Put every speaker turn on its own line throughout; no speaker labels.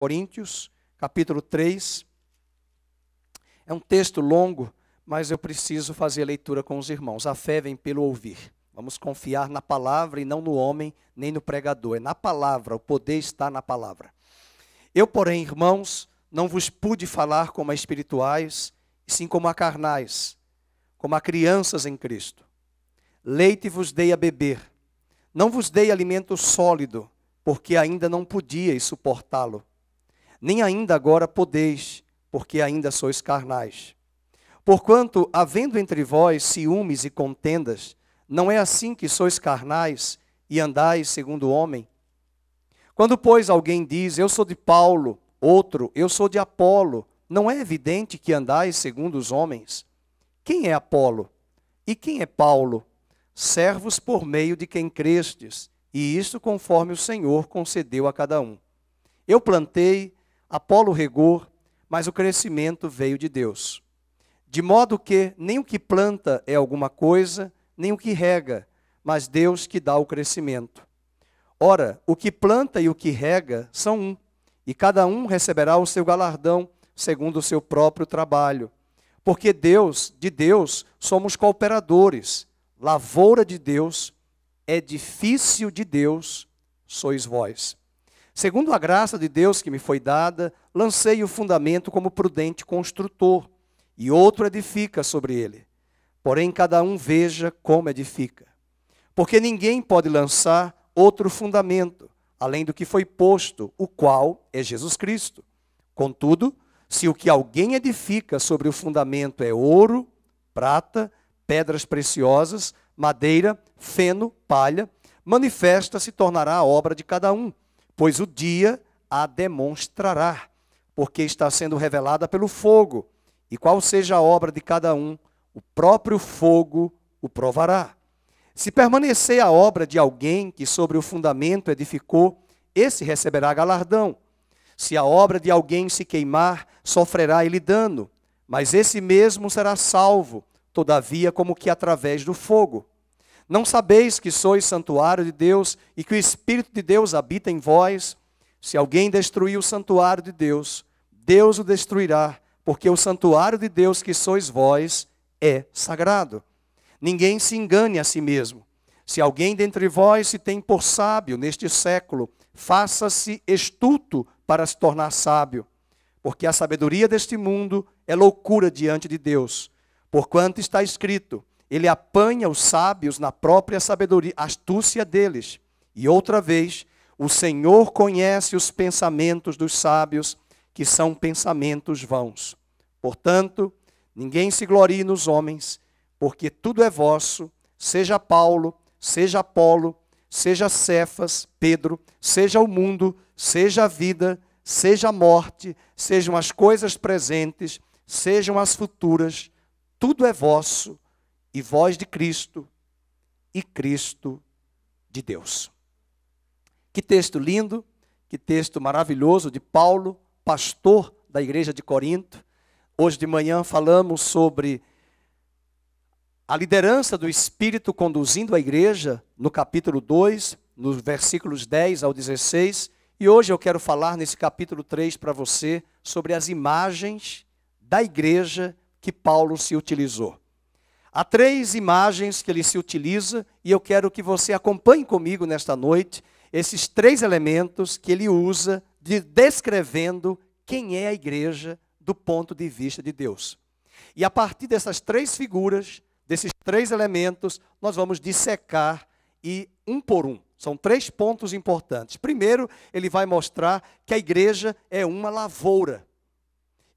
Coríntios, capítulo 3. É um texto longo, mas eu preciso fazer a leitura com os irmãos. A fé vem pelo ouvir. Vamos confiar na palavra e não no homem, nem no pregador. É na palavra, o poder está na palavra. Eu, porém, irmãos, não vos pude falar como a espirituais, e sim como a carnais, como a crianças em Cristo. Leite vos dei a beber. Não vos dei alimento sólido, porque ainda não podíeis suportá-lo. Nem ainda agora podeis, porque ainda sois carnais. Porquanto, havendo entre vós ciúmes e contendas, não é assim que sois carnais e andais segundo o homem? Quando, pois, alguém diz, eu sou de Paulo, outro, eu sou de Apolo, não é evidente que andais segundo os homens? Quem é Apolo? E quem é Paulo? Servos por meio de quem crestes, e isto conforme o Senhor concedeu a cada um. Eu plantei, Apolo regou, mas o crescimento veio de Deus. De modo que nem o que planta é alguma coisa, nem o que rega, mas Deus que dá o crescimento. Ora, o que planta e o que rega são um, e cada um receberá o seu galardão, segundo o seu próprio trabalho. Porque de Deus, somos cooperadores, lavoura de Deus, edifício de Deus, sois vós. Segundo a graça de Deus que me foi dada, lancei o fundamento como prudente construtor, e outro edifica sobre ele. Porém, cada um veja como edifica. Porque ninguém pode lançar outro fundamento, além do que foi posto, o qual é Jesus Cristo. Contudo, se o que alguém edifica sobre o fundamento é ouro, prata, pedras preciosas, madeira, feno, palha, manifesta se tornará a obra de cada um, pois o dia a demonstrará, porque está sendo revelada pelo fogo, e qual seja a obra de cada um, o próprio fogo o provará. Se permanecer a obra de alguém que sobre o fundamento edificou, esse receberá galardão. Se a obra de alguém se queimar, sofrerá ele dano, mas esse mesmo será salvo, todavia como que através do fogo. Não sabeis que sois santuário de Deus e que o Espírito de Deus habita em vós? Se alguém destruir o santuário de Deus, Deus o destruirá, porque o santuário de Deus que sois vós é sagrado. Ninguém se engane a si mesmo. Se alguém dentre vós se tem por sábio neste século, faça-se estulto para se tornar sábio, porque a sabedoria deste mundo é loucura diante de Deus. Porquanto está escrito, ele apanha os sábios na própria sabedoria, astúcia deles. E outra vez, o Senhor conhece os pensamentos dos sábios, que são pensamentos vãos. Portanto, ninguém se glorie nos homens, porque tudo é vosso, seja Paulo, seja Apolo, seja Cefas, Pedro, seja o mundo, seja a vida, seja a morte, sejam as coisas presentes, sejam as futuras, tudo é vosso, e vós de Cristo, e Cristo de Deus. Que texto lindo, que texto maravilhoso de Paulo, pastor da igreja de Corinto. Hoje de manhã falamos sobre a liderança do Espírito conduzindo a igreja, no capítulo 2, nos versículos 10 ao 16. E hoje eu quero falar nesse capítulo 3 para você sobre as imagens da igreja que Paulo se utilizou. Há 3 imagens que ele se utiliza e eu quero que você acompanhe comigo nesta noite esses 3 elementos que ele usa descrevendo quem é a igreja do ponto de vista de Deus. E a partir dessas 3 figuras, desses 3 elementos, nós vamos dissecar e um por um. São 3 pontos importantes. Primeiro, ele vai mostrar que a igreja é uma lavoura.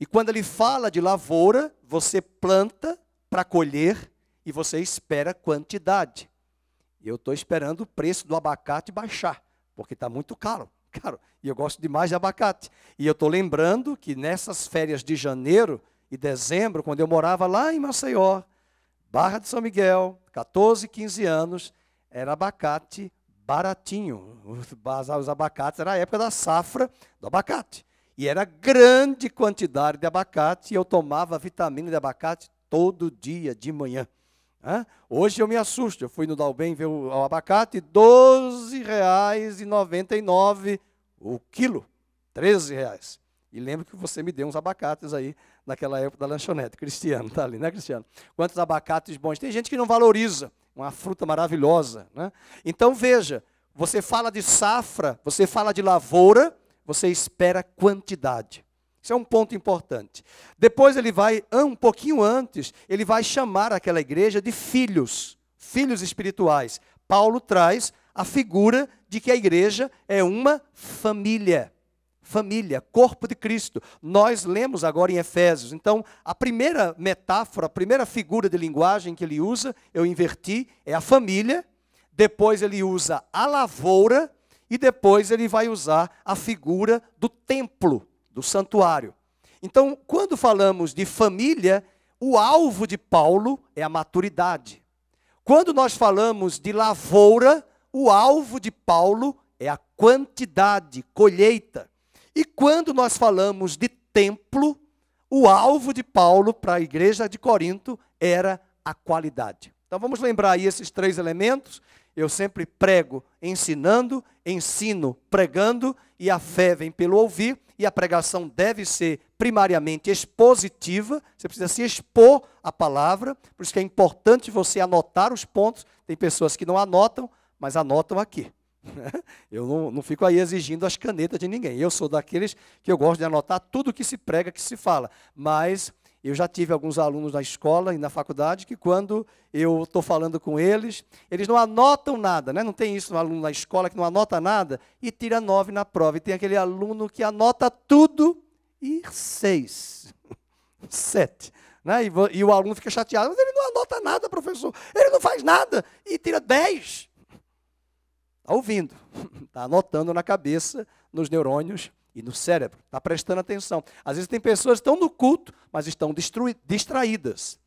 E quando ele fala de lavoura, você planta para colher e você espera quantidade. Eu estou esperando o preço do abacate baixar, porque está muito caro. E eu gosto demais de abacate. E eu estou lembrando que nessas férias de janeiro e dezembro, quando eu morava lá em Maceió, Barra de São Miguel, 14, 15 anos, era abacate baratinho. Os abacates, era a época da safra do abacate. E era grande quantidade de abacate, e eu tomava vitamina de abacate todo dia de manhã. Hoje eu me assusto, eu fui no Dalben ver o abacate, R$ 12,99 o quilo. R$ 13. E lembro que você me deu uns abacates aí, naquela época da lanchonete. Cristiano, tá ali, né, Cristiano? Quantos abacates bons. Tem gente que não valoriza, uma fruta maravilhosa, né? Então, veja, você fala de safra, você fala de lavoura, você espera quantidade. Isso é um ponto importante. Depois ele vai, um pouquinho antes, ele vai chamar aquela igreja de filhos, filhos espirituais. Paulo traz a figura de que a igreja é uma família. Família, corpo de Cristo. Nós lemos agora em Efésios. Então, a primeira metáfora, a primeira figura de linguagem que ele usa, eu inverti, é a família. Depois ele usa a lavoura. E depois ele vai usar a figura do templo, do santuário. Então, quando falamos de família, o alvo de Paulo é a maturidade. Quando nós falamos de lavoura, o alvo de Paulo é a quantidade, colheita. E quando nós falamos de templo, o alvo de Paulo para a igreja de Corinto era a qualidade. Então vamos lembrar aí esses 3 elementos. Eu sempre prego ensinando, ensino pregando, e a fé vem pelo ouvir, e a pregação deve ser primariamente expositiva, você precisa se expor à palavra, por isso que é importante você anotar os pontos. Tem pessoas que não anotam, mas anotam aqui. Eu não fico aí exigindo as canetas de ninguém. Eu sou daqueles que eu gosto de anotar tudo que se prega, que se fala. Mas eu já tive alguns alunos na escola e na faculdade que quando eu estou falando com eles, eles não anotam nada, né? Não tem isso, um aluno na escola que não anota nada e tira 9 na prova. E tem aquele aluno que anota tudo e 6, 7. Né? E o aluno fica chateado. Mas ele não anota nada, professor. Ele não faz nada e tira 10. Está ouvindo, está anotando na cabeça, nos neurônios e no cérebro. Está prestando atenção. Às vezes tem pessoas que estão no culto, mas estão distraídas.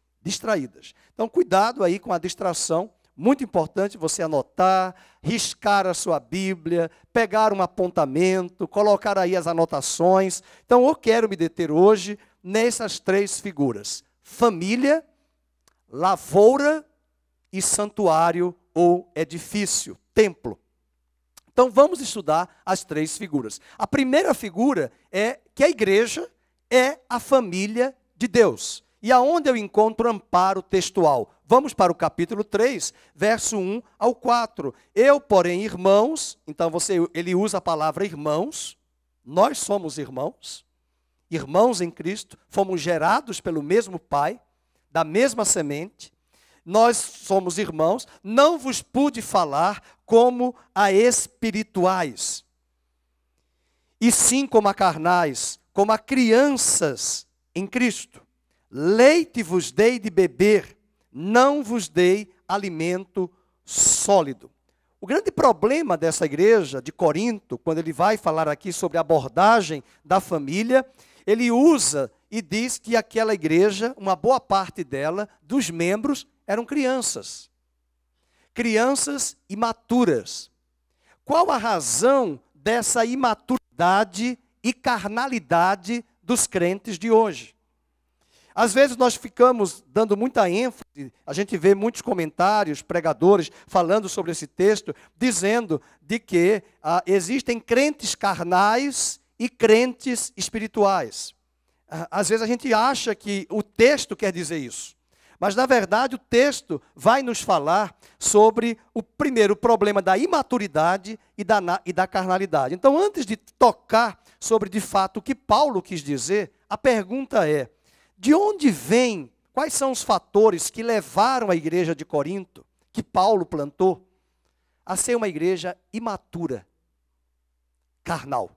Então, cuidado aí com a distração. Muito importante você anotar, riscar a sua Bíblia, pegar um apontamento, colocar aí as anotações. Então, eu quero me deter hoje nessas 3 figuras. Família, lavoura e santuário ou edifício, templo. Então, vamos estudar as 3 figuras. A primeira figura é que a igreja é a família de Deus. E aonde eu encontro amparo textual? Vamos para o capítulo 3, verso 1 ao 4. Eu, porém, irmãos, então ele usa a palavra irmãos, nós somos irmãos em Cristo, fomos gerados pelo mesmo Pai, da mesma semente. Nós somos irmãos, não vos pude falar como a espirituais, e sim como a carnais, como a crianças em Cristo. Leite vos dei de beber, não vos dei alimento sólido. O grande problema dessa igreja de Corinto, quando ele vai falar aqui sobre a abordagem da família, ele usa e diz que aquela igreja, uma boa parte dela, dos membros, eram crianças. Crianças imaturas. Qual a razão dessa imaturidade e carnalidade dos crentes de hoje? Às vezes nós ficamos dando muita ênfase, a gente vê muitos comentários, pregadores, falando sobre esse texto, dizendo de que existem crentes carnais e crentes espirituais. Às vezes a gente acha que o texto quer dizer isso. Mas, na verdade, o texto vai nos falar sobre o primeiro problema da imaturidade e da carnalidade. Então, antes de tocar sobre, de fato, o que Paulo quis dizer, a pergunta é, de onde vem, quais são os fatores que levaram a igreja de Corinto, que Paulo plantou, a ser uma igreja imatura, carnal?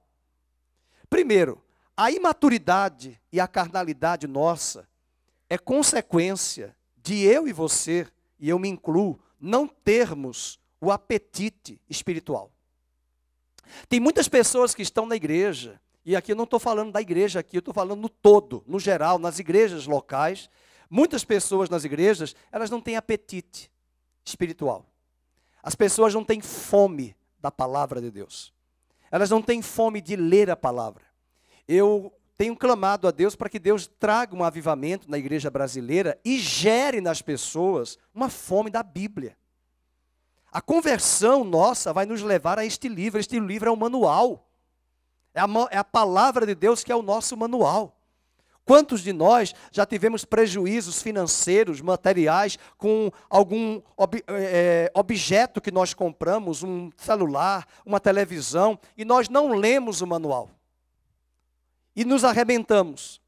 Primeiro, a imaturidade e a carnalidade nossa é consequência de eu e você, e eu me incluo, não termos o apetite espiritual. Tem muitas pessoas que estão na igreja, e aqui eu não estou falando da igreja aqui, eu estou falando no todo, no geral, nas igrejas locais. Muitas pessoas nas igrejas, elas não têm apetite espiritual. As pessoas não têm fome da palavra de Deus. Elas não têm fome de ler a palavra. Eu tenho clamado a Deus para que Deus traga um avivamento na igreja brasileira e gere nas pessoas uma fome da Bíblia. A conversão nossa vai nos levar a este livro é um manual. É a palavra de Deus que é o nosso manual. Quantos de nós já tivemos prejuízos financeiros, materiais, com algum objeto que nós compramos, um celular, uma televisão, e nós não lemos o manual? E nos arrebentamos.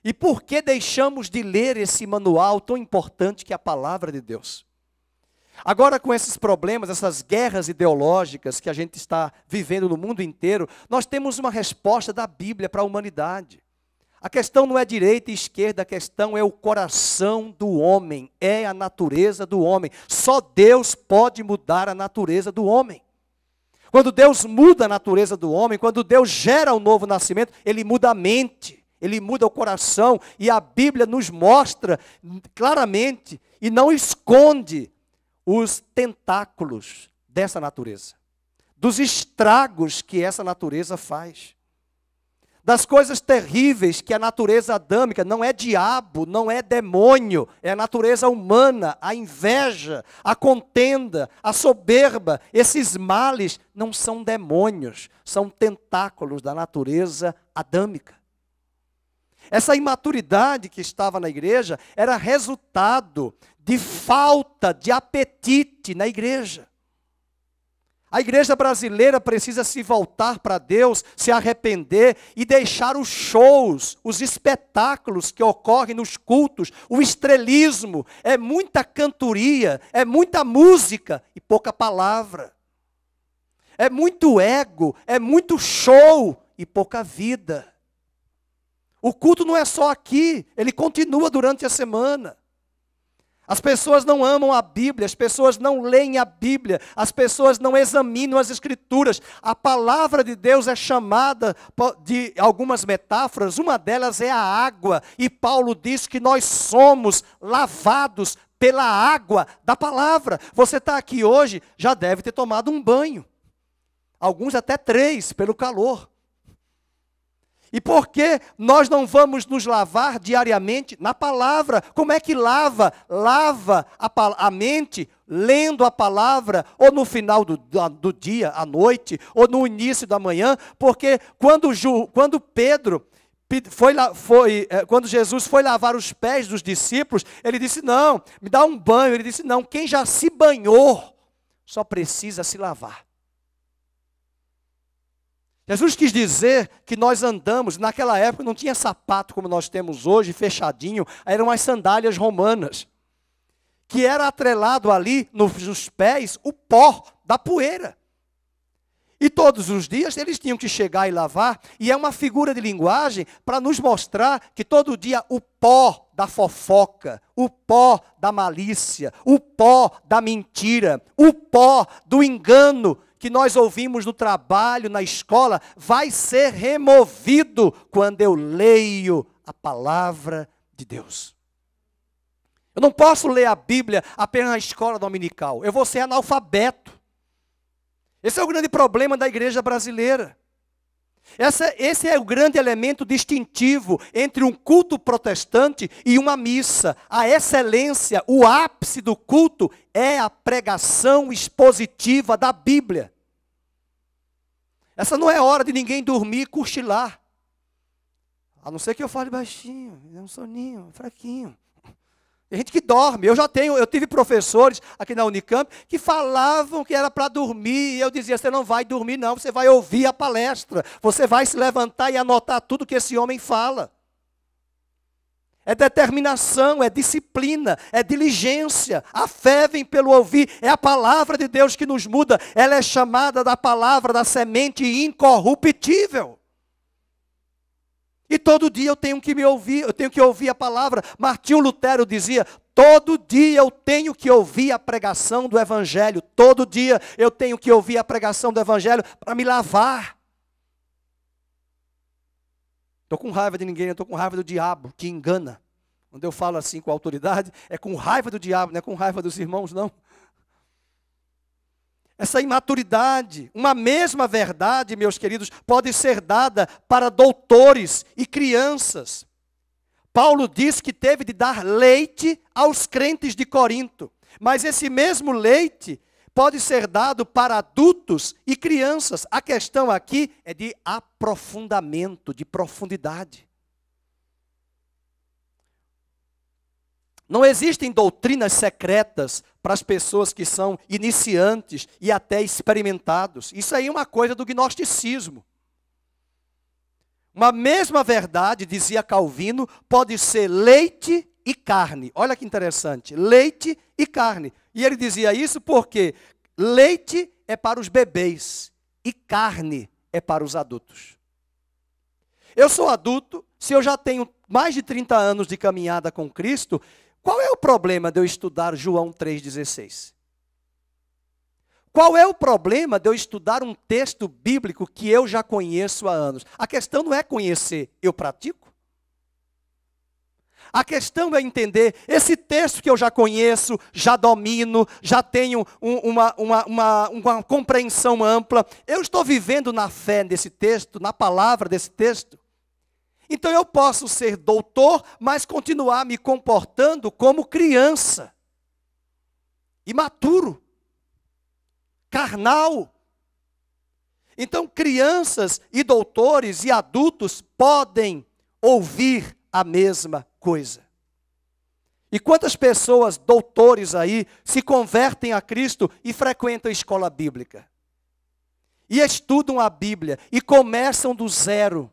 E por que deixamos de ler esse manual tão importante que é a palavra de Deus? Agora, com esses problemas, essas guerras ideológicas que a gente está vivendo no mundo inteiro, nós temos uma resposta da Bíblia para a humanidade. A questão não é direita e esquerda, a questão é o coração do homem, é a natureza do homem. Só Deus pode mudar a natureza do homem. Quando Deus muda a natureza do homem, quando Deus gera um novo nascimento, Ele muda a mente, Ele muda o coração. E a Bíblia nos mostra claramente e não esconde os tentáculos dessa natureza, dos estragos que essa natureza faz. Das coisas terríveis que a natureza adâmica, não é diabo, não é demônio, é a natureza humana, a inveja, a contenda, a soberba, esses males não são demônios, são tentáculos da natureza adâmica. Essa imaturidade que estava na igreja era resultado de falta de apetite na igreja. A igreja brasileira precisa se voltar para Deus, se arrepender e deixar os shows, os espetáculos que ocorrem nos cultos, o estrelismo, é muita cantoria, é muita música e pouca palavra. É muito ego, é muito show e pouca vida. O culto não é só aqui, ele continua durante a semana. As pessoas não amam a Bíblia, as pessoas não leem a Bíblia, as pessoas não examinam as Escrituras. A palavra de Deus é chamada de algumas metáforas, uma delas é a água. E Paulo diz que nós somos lavados pela água da palavra. Você está aqui hoje, já deve ter tomado um banho. Alguns até 3, pelo calor. E por que nós não vamos nos lavar diariamente na palavra? Como é que lava? Lava a mente lendo a palavra, ou no final do dia, à noite, ou no início da manhã, porque quando Pedro quando Jesus foi lavar os pés dos discípulos, ele disse, não, me dá um banho. Ele disse, não, quem já se banhou só precisa se lavar. Jesus quis dizer que nós andamos, naquela época não tinha sapato como nós temos hoje, fechadinho, eram as sandálias romanas, que era atrelado ali nos pés o pó da poeira. E todos os dias eles tinham que chegar e lavar, e é uma figura de linguagem para nos mostrar que todo dia o pó da fofoca, o pó da malícia, o pó da mentira, o pó do engano, que nós ouvimos no trabalho, na escola, vai ser removido quando eu leio a palavra de Deus. Eu não posso ler a Bíblia apenas na escola dominical. Eu vou ser analfabeto. Esse é o grande problema da igreja brasileira. Esse é o grande elemento distintivo entre um culto protestante e uma missa. A excelência, o ápice do culto é a pregação expositiva da Bíblia. Essa não é hora de ninguém dormir e cochilar. A não ser que eu fale baixinho, é um soninho, fraquinho. Tem gente que dorme. Eu tive professores aqui na Unicamp que falavam que era para dormir. E eu dizia, você não vai dormir não, você vai ouvir a palestra. Você vai se levantar e anotar tudo que esse homem fala. É determinação, é disciplina, é diligência. A fé vem pelo ouvir. É a palavra de Deus que nos muda. Ela é chamada da palavra da semente incorruptível. E todo dia eu tenho que me ouvir, eu tenho que ouvir a palavra. Martinho Lutero dizia, todo dia eu tenho que ouvir a pregação do Evangelho. Todo dia eu tenho que ouvir a pregação do Evangelho para me lavar. Estou com raiva de ninguém, eu estou com raiva do diabo, que engana. Quando eu falo assim com autoridade, é com raiva do diabo, não é com raiva dos irmãos, não. Essa imaturidade, uma mesma verdade, meus queridos, pode ser dada para doutores e crianças. Paulo diz que teve de dar leite aos crentes de Corinto, mas esse mesmo leite pode ser dado para adultos e crianças. A questão aqui é de aprofundamento, de profundidade. Não existem doutrinas secretas para as pessoas que são iniciantes e até experimentados. Isso aí é uma coisa do gnosticismo. Uma mesma verdade, dizia Calvino, pode ser leite e carne. Olha que interessante, leite e carne. E ele dizia isso porque leite é para os bebês e carne é para os adultos. Eu sou adulto, se eu já tenho mais de 30 anos de caminhada com Cristo, qual é o problema de eu estudar João 3,16? Qual é o problema de eu estudar um texto bíblico que eu já conheço há anos? A questão não é conhecer, eu pratico. A questão é entender, esse texto que eu já conheço, já domino, já tenho uma compreensão ampla, eu estou vivendo na fé desse texto, na palavra desse texto. Então eu posso ser doutor, mas continuar me comportando como criança, imaturo, carnal. Então crianças e doutores e adultos podem ouvir a mesma coisa. E quantas pessoas, doutores aí, se convertem a Cristo e frequentam a escola bíblica? E estudam a Bíblia e começam do zero.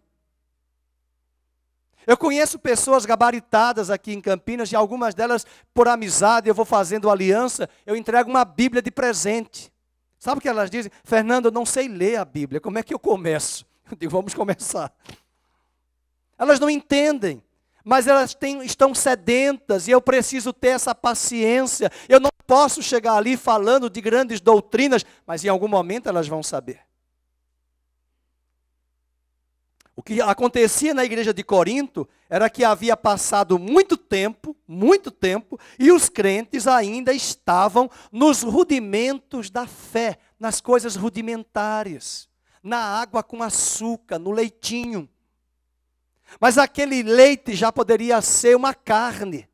Eu conheço pessoas gabaritadas aqui em Campinas, e algumas delas, por amizade, eu vou fazendo aliança, eu entrego uma Bíblia de presente. Sabe o que elas dizem? Fernando, eu não sei ler a Bíblia, como é que eu começo? Eu digo, vamos começar. Elas não entendem, mas elas estão sedentas, e eu preciso ter essa paciência. Eu não posso chegar ali falando de grandes doutrinas, mas em algum momento elas vão saber. O que acontecia na igreja de Corinto era que havia passado muito tempo, e os crentes ainda estavam nos rudimentos da fé, nas coisas rudimentares, na água com açúcar, no leitinho. Mas aquele leite já poderia ser uma carne,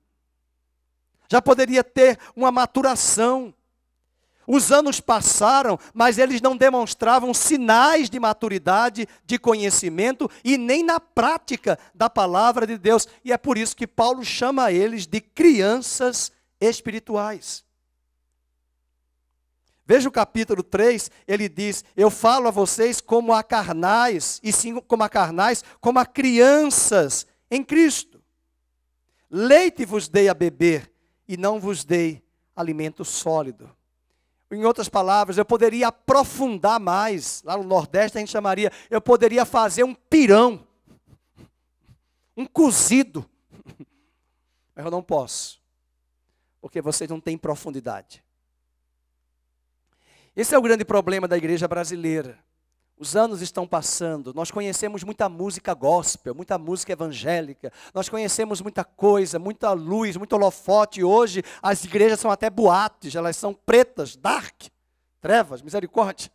já poderia ter uma maturação. Os anos passaram, mas eles não demonstravam sinais de maturidade, de conhecimento e nem na prática da palavra de Deus. E é por isso que Paulo chama eles de crianças espirituais. Veja o capítulo 3, ele diz, eu falo a vocês como a carnais, e sim como a carnais, como a crianças em Cristo. Leite vos dei a beber, e não vos dei alimento sólido. Em outras palavras, eu poderia aprofundar mais. Lá no Nordeste a gente chamaria, eu poderia fazer um pirão, um cozido. Mas eu não posso, porque vocês não têm profundidade. Esse é o grande problema da igreja brasileira. Os anos estão passando, nós conhecemos muita música gospel, muita música evangélica, nós conhecemos muita coisa, muita luz, muito holofote. Hoje as igrejas são até boates, elas são pretas, dark, trevas, misericórdia.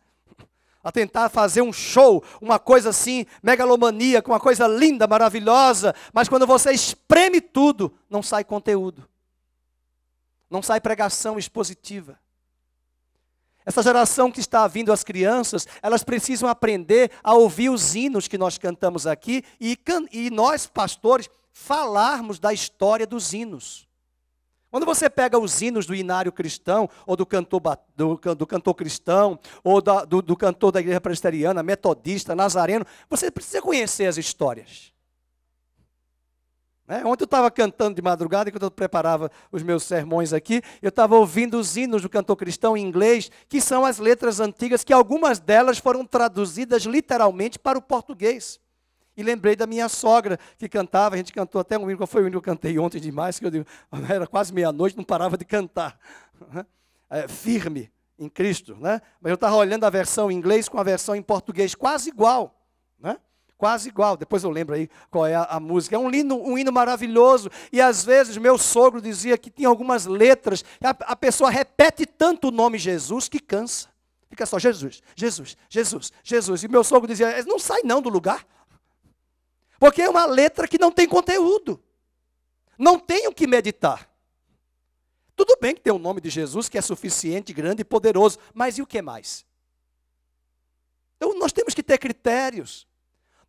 A tentar fazer um show, uma coisa assim, megalomaníaca, uma coisa linda, maravilhosa, mas quando você espreme tudo, não sai conteúdo, não sai pregação expositiva. Essa geração que está vindo, as crianças, elas precisam aprender a ouvir os hinos que nós cantamos aqui e nós, pastores, falarmos da história dos hinos. Quando você pega os hinos do hinário cristão, ou do cantor cristão, ou do cantor da igreja presbiteriana, metodista, nazareno, você precisa conhecer as histórias. Ontem eu estava cantando de madrugada, enquanto eu preparava os meus sermões aqui, eu estava ouvindo os hinos do cantor cristão em inglês, que são as letras antigas, que algumas delas foram traduzidas literalmente para o português. E lembrei da minha sogra, que cantava, a gente cantou até um hino, qual foi o hino que eu cantei ontem demais, que eu digo, era quase meia-noite, não parava de cantar. Firme em Cristo, né? Mas eu estava olhando a versão em inglês com a versão em português, quase igual, né? Quase igual, depois eu lembro aí qual é a música. É um hino maravilhoso, e às vezes meu sogro dizia que tinha algumas letras, a pessoa repete tanto o nome Jesus que cansa. Fica só Jesus, Jesus, Jesus, Jesus. E meu sogro dizia, não sai não do lugar, porque é uma letra que não tem conteúdo, não tem o que meditar. Tudo bem que tem o nome de Jesus, que é suficiente, grande e poderoso, mas e o que mais? Então nós temos que ter critérios.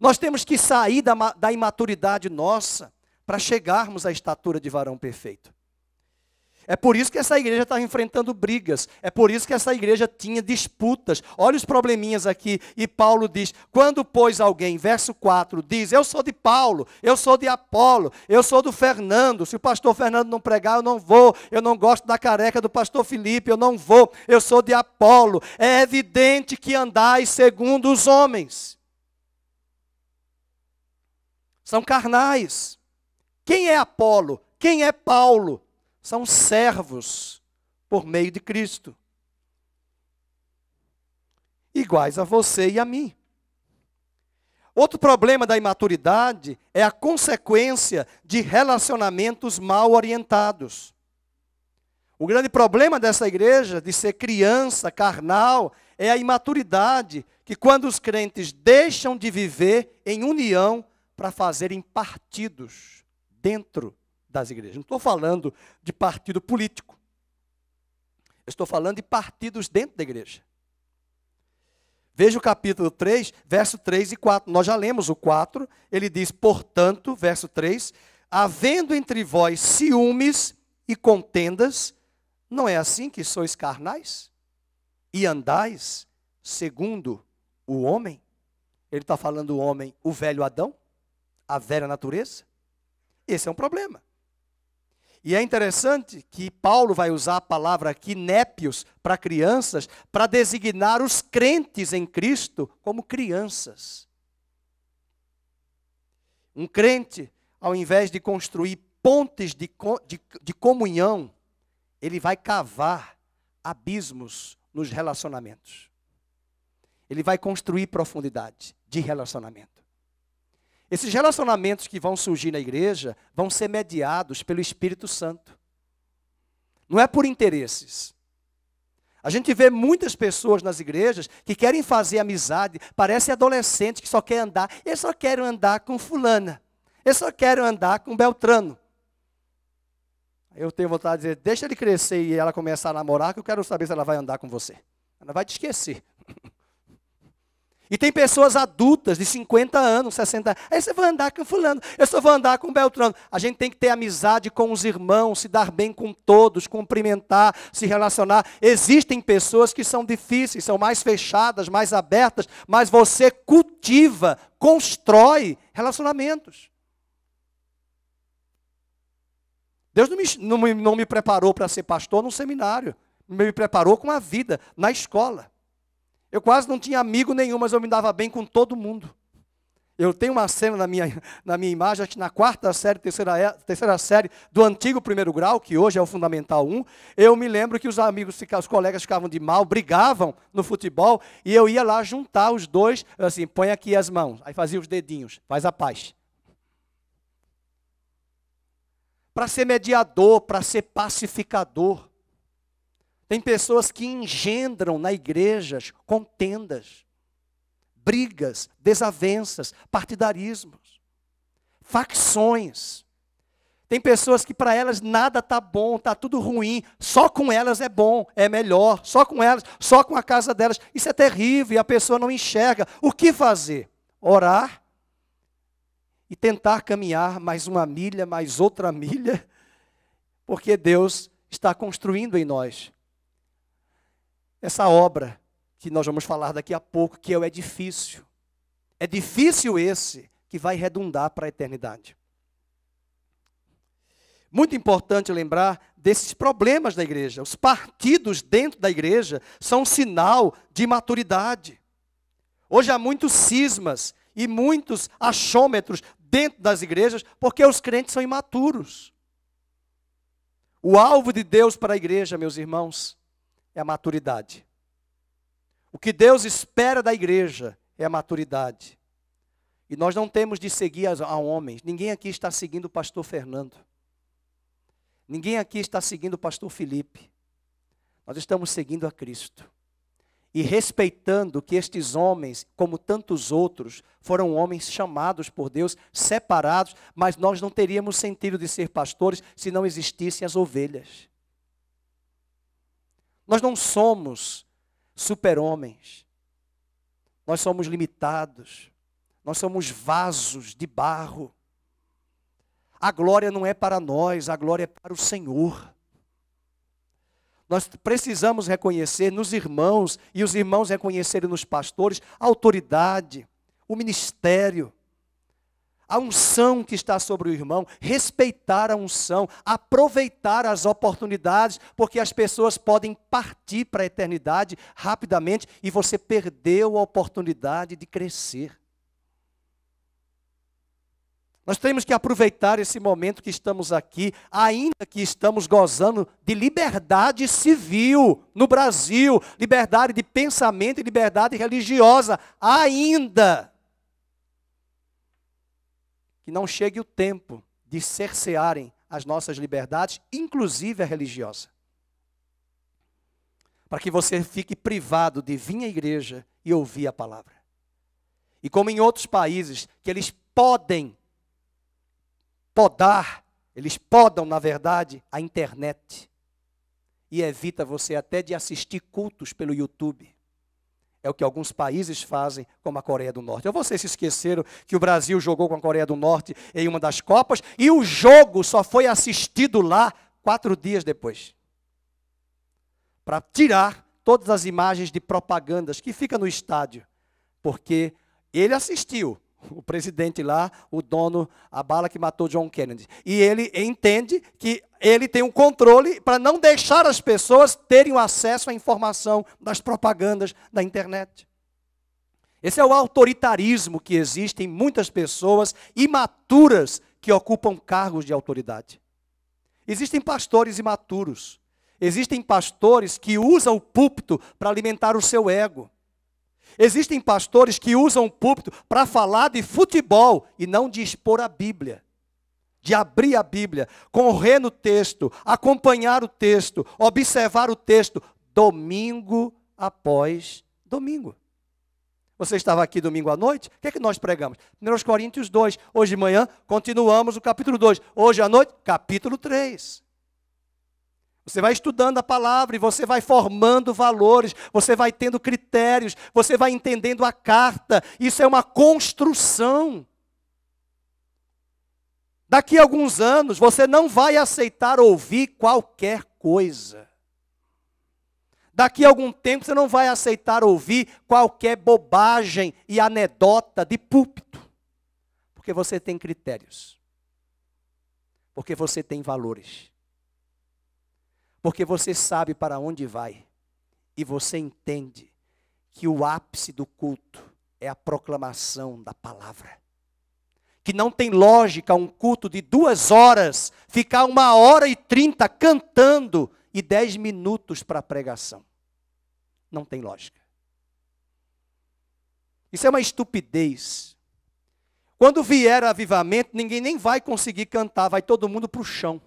Nós temos que sair da imaturidade nossa para chegarmos à estatura de varão perfeito. É por isso que essa igreja está enfrentando brigas. É por isso que essa igreja tinha disputas. Olha os probleminhas aqui. E Paulo diz, quando pois alguém, verso 4, diz, eu sou de Paulo, eu sou de Apolo, eu sou do Fernando. Se o pastor Fernando não pregar, eu não vou. Eu não gosto da careca do pastor Felipe, eu não vou. Eu sou de Apolo. É evidente que andais segundo os homens. São carnais. Quem é Apolo? Quem é Paulo? São servos por meio de Cristo. Iguais a você e a mim. Outro problema da imaturidade é a consequência de relacionamentos mal orientados. O grande problema dessa igreja, de ser criança, carnal, é a imaturidade, que quando os crentes deixam de viver em união para fazerem partidos dentro das igrejas. Não estou falando de partido político. Eu estou falando de partidos dentro da igreja. Veja o capítulo 3, verso 3 e 4. Nós já lemos o 4. Ele diz, portanto, verso 3, havendo entre vós ciúmes e contendas, não é assim que sois carnais? E andais segundo o homem? Ele está falando o homem, o velho Adão, a velha natureza. Esse é um problema. E é interessante que Paulo vai usar a palavra aqui, népios, para crianças, para designar os crentes em Cristo como crianças. Um crente, ao invés de construir pontes de comunhão, ele vai cavar abismos nos relacionamentos. Ele vai construir profundidade de relacionamento. Esses relacionamentos que vão surgir na igreja vão ser mediados pelo Espírito Santo. Não é por interesses. A gente vê muitas pessoas nas igrejas que querem fazer amizade, parece adolescente que só quer andar. Eu só quero andar com fulana. Eu só quero andar com Beltrano. Eu tenho vontade de dizer, deixa ele crescer e ela começar a namorar, que eu quero saber se ela vai andar com você. Ela vai te esquecer. E tem pessoas adultas de 50 anos, 60 anos. Aí você vai andar com fulano, eu só vou andar com Beltrano. A gente tem que ter amizade com os irmãos, se dar bem com todos, cumprimentar, se relacionar. Existem pessoas que são difíceis, são mais fechadas, mais abertas, mas você cultiva, constrói relacionamentos. Deus não me preparou para ser pastor num seminário. Me preparou com a vida, na escola. Eu quase não tinha amigo nenhum, mas eu me dava bem com todo mundo. Eu tenho uma cena na minha imagem, acho que na quarta série, terceira série do antigo primeiro grau, que hoje é o Fundamental 1, eu me lembro que os colegas ficavam de mal, brigavam no futebol, e eu ia lá juntar os dois, assim, põe aqui as mãos, aí fazia os dedinhos, faz a paz. Para ser mediador, para ser pacificador. Tem pessoas que engendram na igreja contendas, brigas, desavenças, partidarismos, facções. Tem pessoas que para elas nada está bom, está tudo ruim, só com elas é bom, é melhor, só com elas, só com a casa delas. Isso é terrível e a pessoa não enxerga. O que fazer? Orar e tentar caminhar mais uma milha, mais outra milha, porque Deus está construindo em nós essa obra que nós vamos falar daqui a pouco, que é o edifício. Edifício esse que vai redundar para a eternidade. Muito importante lembrar desses problemas da igreja. Os partidos dentro da igreja são um sinal de imaturidade. Hoje há muitos cismas e muitos achômetros dentro das igrejas porque os crentes são imaturos. O alvo de Deus para a igreja, meus irmãos, é a maturidade. O que Deus espera da igreja é a maturidade. E nós não temos de seguir a homens. Ninguém aqui está seguindo o pastor Fernando. Ninguém aqui está seguindo o pastor Felipe. Nós estamos seguindo a Cristo. E respeitando que estes homens, como tantos outros, foram homens chamados por Deus, separados, mas nós não teríamos sentido de ser pastores se não existissem as ovelhas. Nós não somos super-homens. Nós somos limitados. Nós somos vasos de barro. A glória não é para nós, a glória é para o Senhor. Nós precisamos reconhecer nos irmãos, e os irmãos reconhecerem nos pastores, a autoridade, o ministério, a unção que está sobre o irmão, respeitar a unção, aproveitar as oportunidades, porque as pessoas podem partir para a eternidade rapidamente e você perdeu a oportunidade de crescer. Nós temos que aproveitar esse momento que estamos aqui, ainda que estamos gozando de liberdade civil no Brasil, liberdade de pensamento e liberdade religiosa, ainda. Que não chegue o tempo de cercearem as nossas liberdades, inclusive a religiosa. Para que você fique privado de vir à igreja e ouvir a palavra. E como em outros países, que eles podem podar, eles podam, na verdade, a internet. E evita você até de assistir cultos pelo YouTube. É o que alguns países fazem, como a Coreia do Norte. Ou vocês se esqueceram que o Brasil jogou com a Coreia do Norte em uma das Copas, e o jogo só foi assistido lá 4 dias depois. Para tirar todas as imagens de propagandas que fica no estádio. Porque ele assistiu. O presidente lá, o dono, a bala que matou John Kennedy. E ele entende que ele tem um controle para não deixar as pessoas terem acesso à informação das propagandas da internet. Esse é o autoritarismo que existe em muitas pessoas imaturas que ocupam cargos de autoridade. Existem pastores imaturos. Existem pastores que usam o púlpito para alimentar o seu ego. Existem pastores que usam o púlpito para falar de futebol e não de expor a Bíblia, de abrir a Bíblia, correr no texto, acompanhar o texto, observar o texto, domingo após domingo. Você estava aqui domingo à noite? O que é que nós pregamos? 1 Coríntios 2. Hoje de manhã, continuamos o capítulo 2. Hoje à noite, capítulo 3. Você vai estudando a palavra e você vai formando valores, você vai tendo critérios, você vai entendendo a carta. Isso é uma construção. Daqui a alguns anos, você não vai aceitar ouvir qualquer coisa. Daqui a algum tempo, você não vai aceitar ouvir qualquer bobagem e anedota de púlpito. Porque você tem critérios. Porque você tem valores. Porque você sabe para onde vai. E você entende que o ápice do culto é a proclamação da palavra. Que não tem lógica um culto de 2 horas, ficar 1h30 cantando e 10 minutos para a pregação. Não tem lógica. Isso é uma estupidez. Quando vier avivamento, ninguém nem vai conseguir cantar, vai todo mundo para o chão.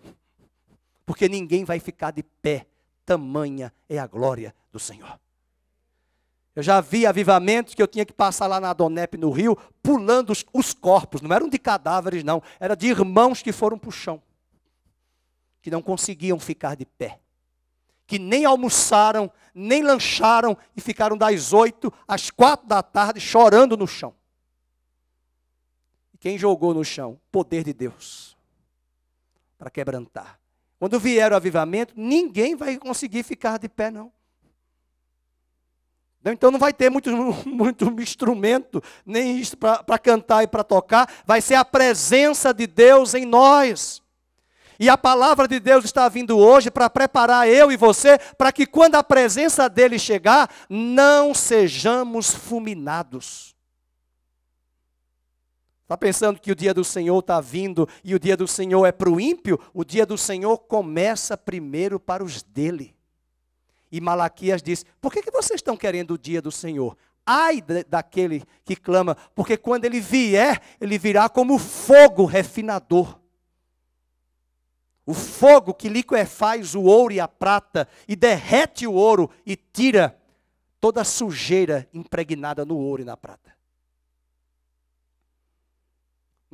Porque ninguém vai ficar de pé. Tamanha é a glória do Senhor. Eu já vi avivamentos que eu tinha que passar lá na Adonep, no Rio, pulando os corpos. Não eram de cadáveres, não. Era de irmãos que foram para o chão. Que não conseguiam ficar de pé. Que nem almoçaram, nem lancharam e ficaram das 8 às 4 da tarde chorando no chão. E quem jogou no chão? Poder de Deus. Para quebrantar. Quando vier o avivamento, ninguém vai conseguir ficar de pé, não. Então não vai ter muito instrumento, nem isso para cantar e para tocar. Vai ser a presença de Deus em nós. E a palavra de Deus está vindo hoje para preparar eu e você, para que quando a presença dele chegar, não sejamos fulminados. Está pensando que o dia do Senhor está vindo e o dia do Senhor é para o ímpio? O dia do Senhor começa primeiro para os dele. E Malaquias diz, por que vocês estão querendo o dia do Senhor? Ai daquele que clama, porque quando ele vier, ele virá como fogo refinador. O fogo que liquefaz o ouro e a prata e derrete o ouro e tira toda a sujeira impregnada no ouro e na prata.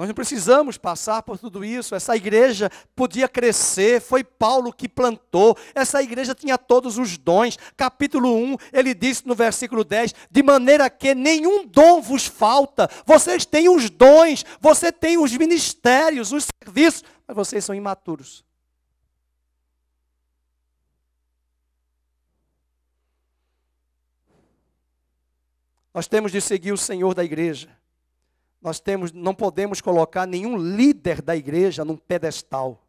Nós não precisamos passar por tudo isso. Essa igreja podia crescer, foi Paulo que plantou. Essa igreja tinha todos os dons. Capítulo 1, ele disse no versículo 10, de maneira que nenhum dom vos falta. Vocês têm os dons, você tem os ministérios, os serviços, mas vocês são imaturos. Nós temos de seguir o Senhor da igreja. Não podemos colocar nenhum líder da igreja num pedestal.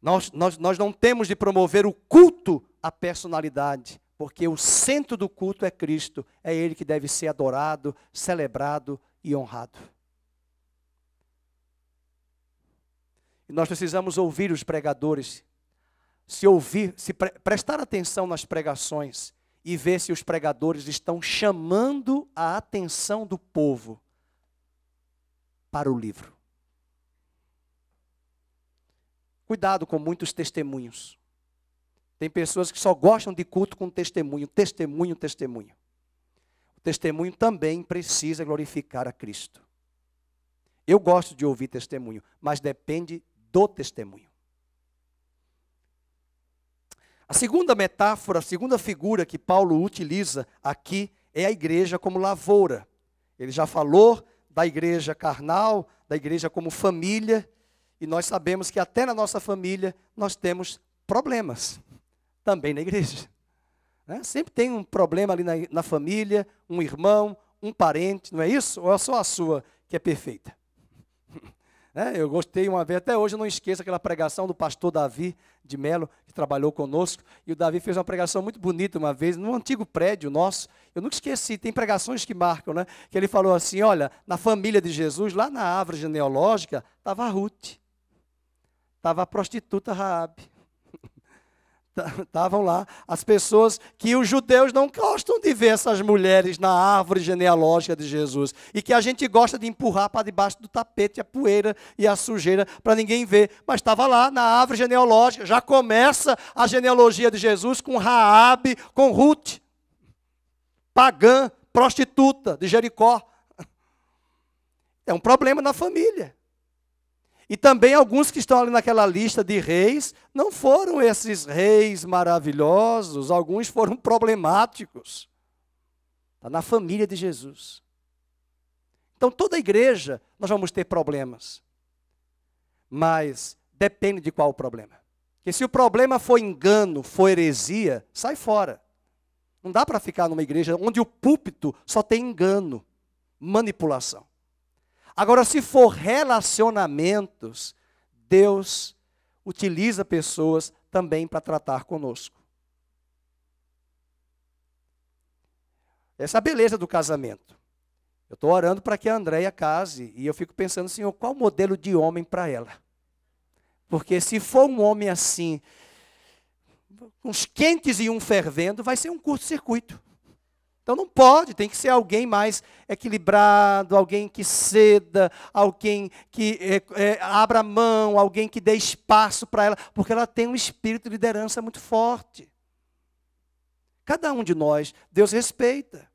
Nós não temos de promover o culto à personalidade, porque o centro do culto é Cristo. É Ele que deve ser adorado, celebrado e honrado. E nós precisamos ouvir os pregadores, prestar atenção nas pregações, e ver se os pregadores estão chamando a atenção do povo para o livro. Cuidado com muitos testemunhos. Tem pessoas que só gostam de culto com testemunho, testemunho, testemunho. O testemunho também precisa glorificar a Cristo. Eu gosto de ouvir testemunho, mas depende do testemunho. A segunda metáfora, a segunda figura que Paulo utiliza aqui é a igreja como lavoura. Ele já falou da igreja carnal, da igreja como família, e nós sabemos que até na nossa família nós temos problemas, também na igreja. Sempre tem um problema ali na família, um irmão, um parente, não é isso? Ou é só a sua que é perfeita? Eu gostei uma vez, até hoje eu não esqueço aquela pregação do pastor Davi de Melo, que trabalhou conosco, e o Davi fez uma pregação muito bonita uma vez, num antigo prédio nosso, eu nunca esqueci, tem pregações que marcam, que ele falou assim, olha, na família de Jesus, lá na árvore genealógica, estava a Ruth, estava a prostituta Raabe. Estavam lá as pessoas que os judeus não gostam de ver essas mulheres na árvore genealógica de Jesus. E que a gente gosta de empurrar para debaixo do tapete a poeira e a sujeira para ninguém ver. Mas estava lá na árvore genealógica. Já começa a genealogia de Jesus com Raabe, com Ruth. Pagã, prostituta de Jericó. É um problema na família. E também alguns que estão ali naquela lista de reis, não foram esses reis maravilhosos, alguns foram problemáticos. Está na família de Jesus. Então toda igreja nós vamos ter problemas. Mas depende de qual o problema. Porque se o problema for engano, for heresia, sai fora. Não dá para ficar numa igreja onde o púlpito só tem engano, manipulação. Agora, se for relacionamentos, Deus utiliza pessoas também para tratar conosco. Essa é a beleza do casamento. Eu estou orando para que a Andréia case, e eu fico pensando, Senhor, qual o modelo de homem para ela? Porque se for um homem assim, uns quentes e um fervendo, vai ser um curto-circuito. Então não pode, tem que ser alguém mais equilibrado, alguém que ceda, alguém que abra mão, alguém que dê espaço para ela, porque ela tem um espírito de liderança muito forte. Cada um de nós, Deus respeita.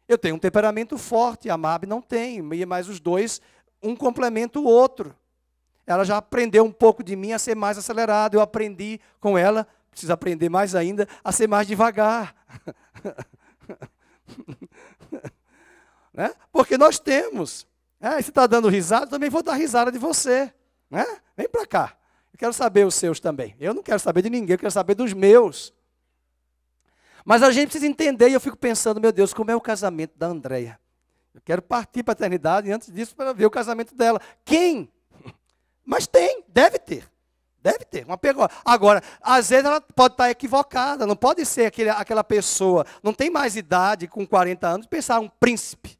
Eu tenho um temperamento forte, a Mabe não tem, mas os dois, um complementa o outro. Ela já aprendeu um pouco de mim a ser mais acelerado, eu aprendi com ela, preciso aprender mais ainda, a ser mais devagar. Porque nós temos. Você está dando risada, eu também vou dar risada de você. Vem para cá. Eu quero saber os seus também. Eu não quero saber de ninguém, eu quero saber dos meus. Mas a gente precisa entender, e eu fico pensando, meu Deus, como é o casamento da Andréia? Eu quero partir para a eternidade, e antes disso, para ver o casamento dela. Quem? Mas tem, deve ter. Deve ter, uma pergunta. Agora, às vezes ela pode estar equivocada, não pode ser aquela pessoa, não tem mais idade, com 40 anos, pensar um príncipe.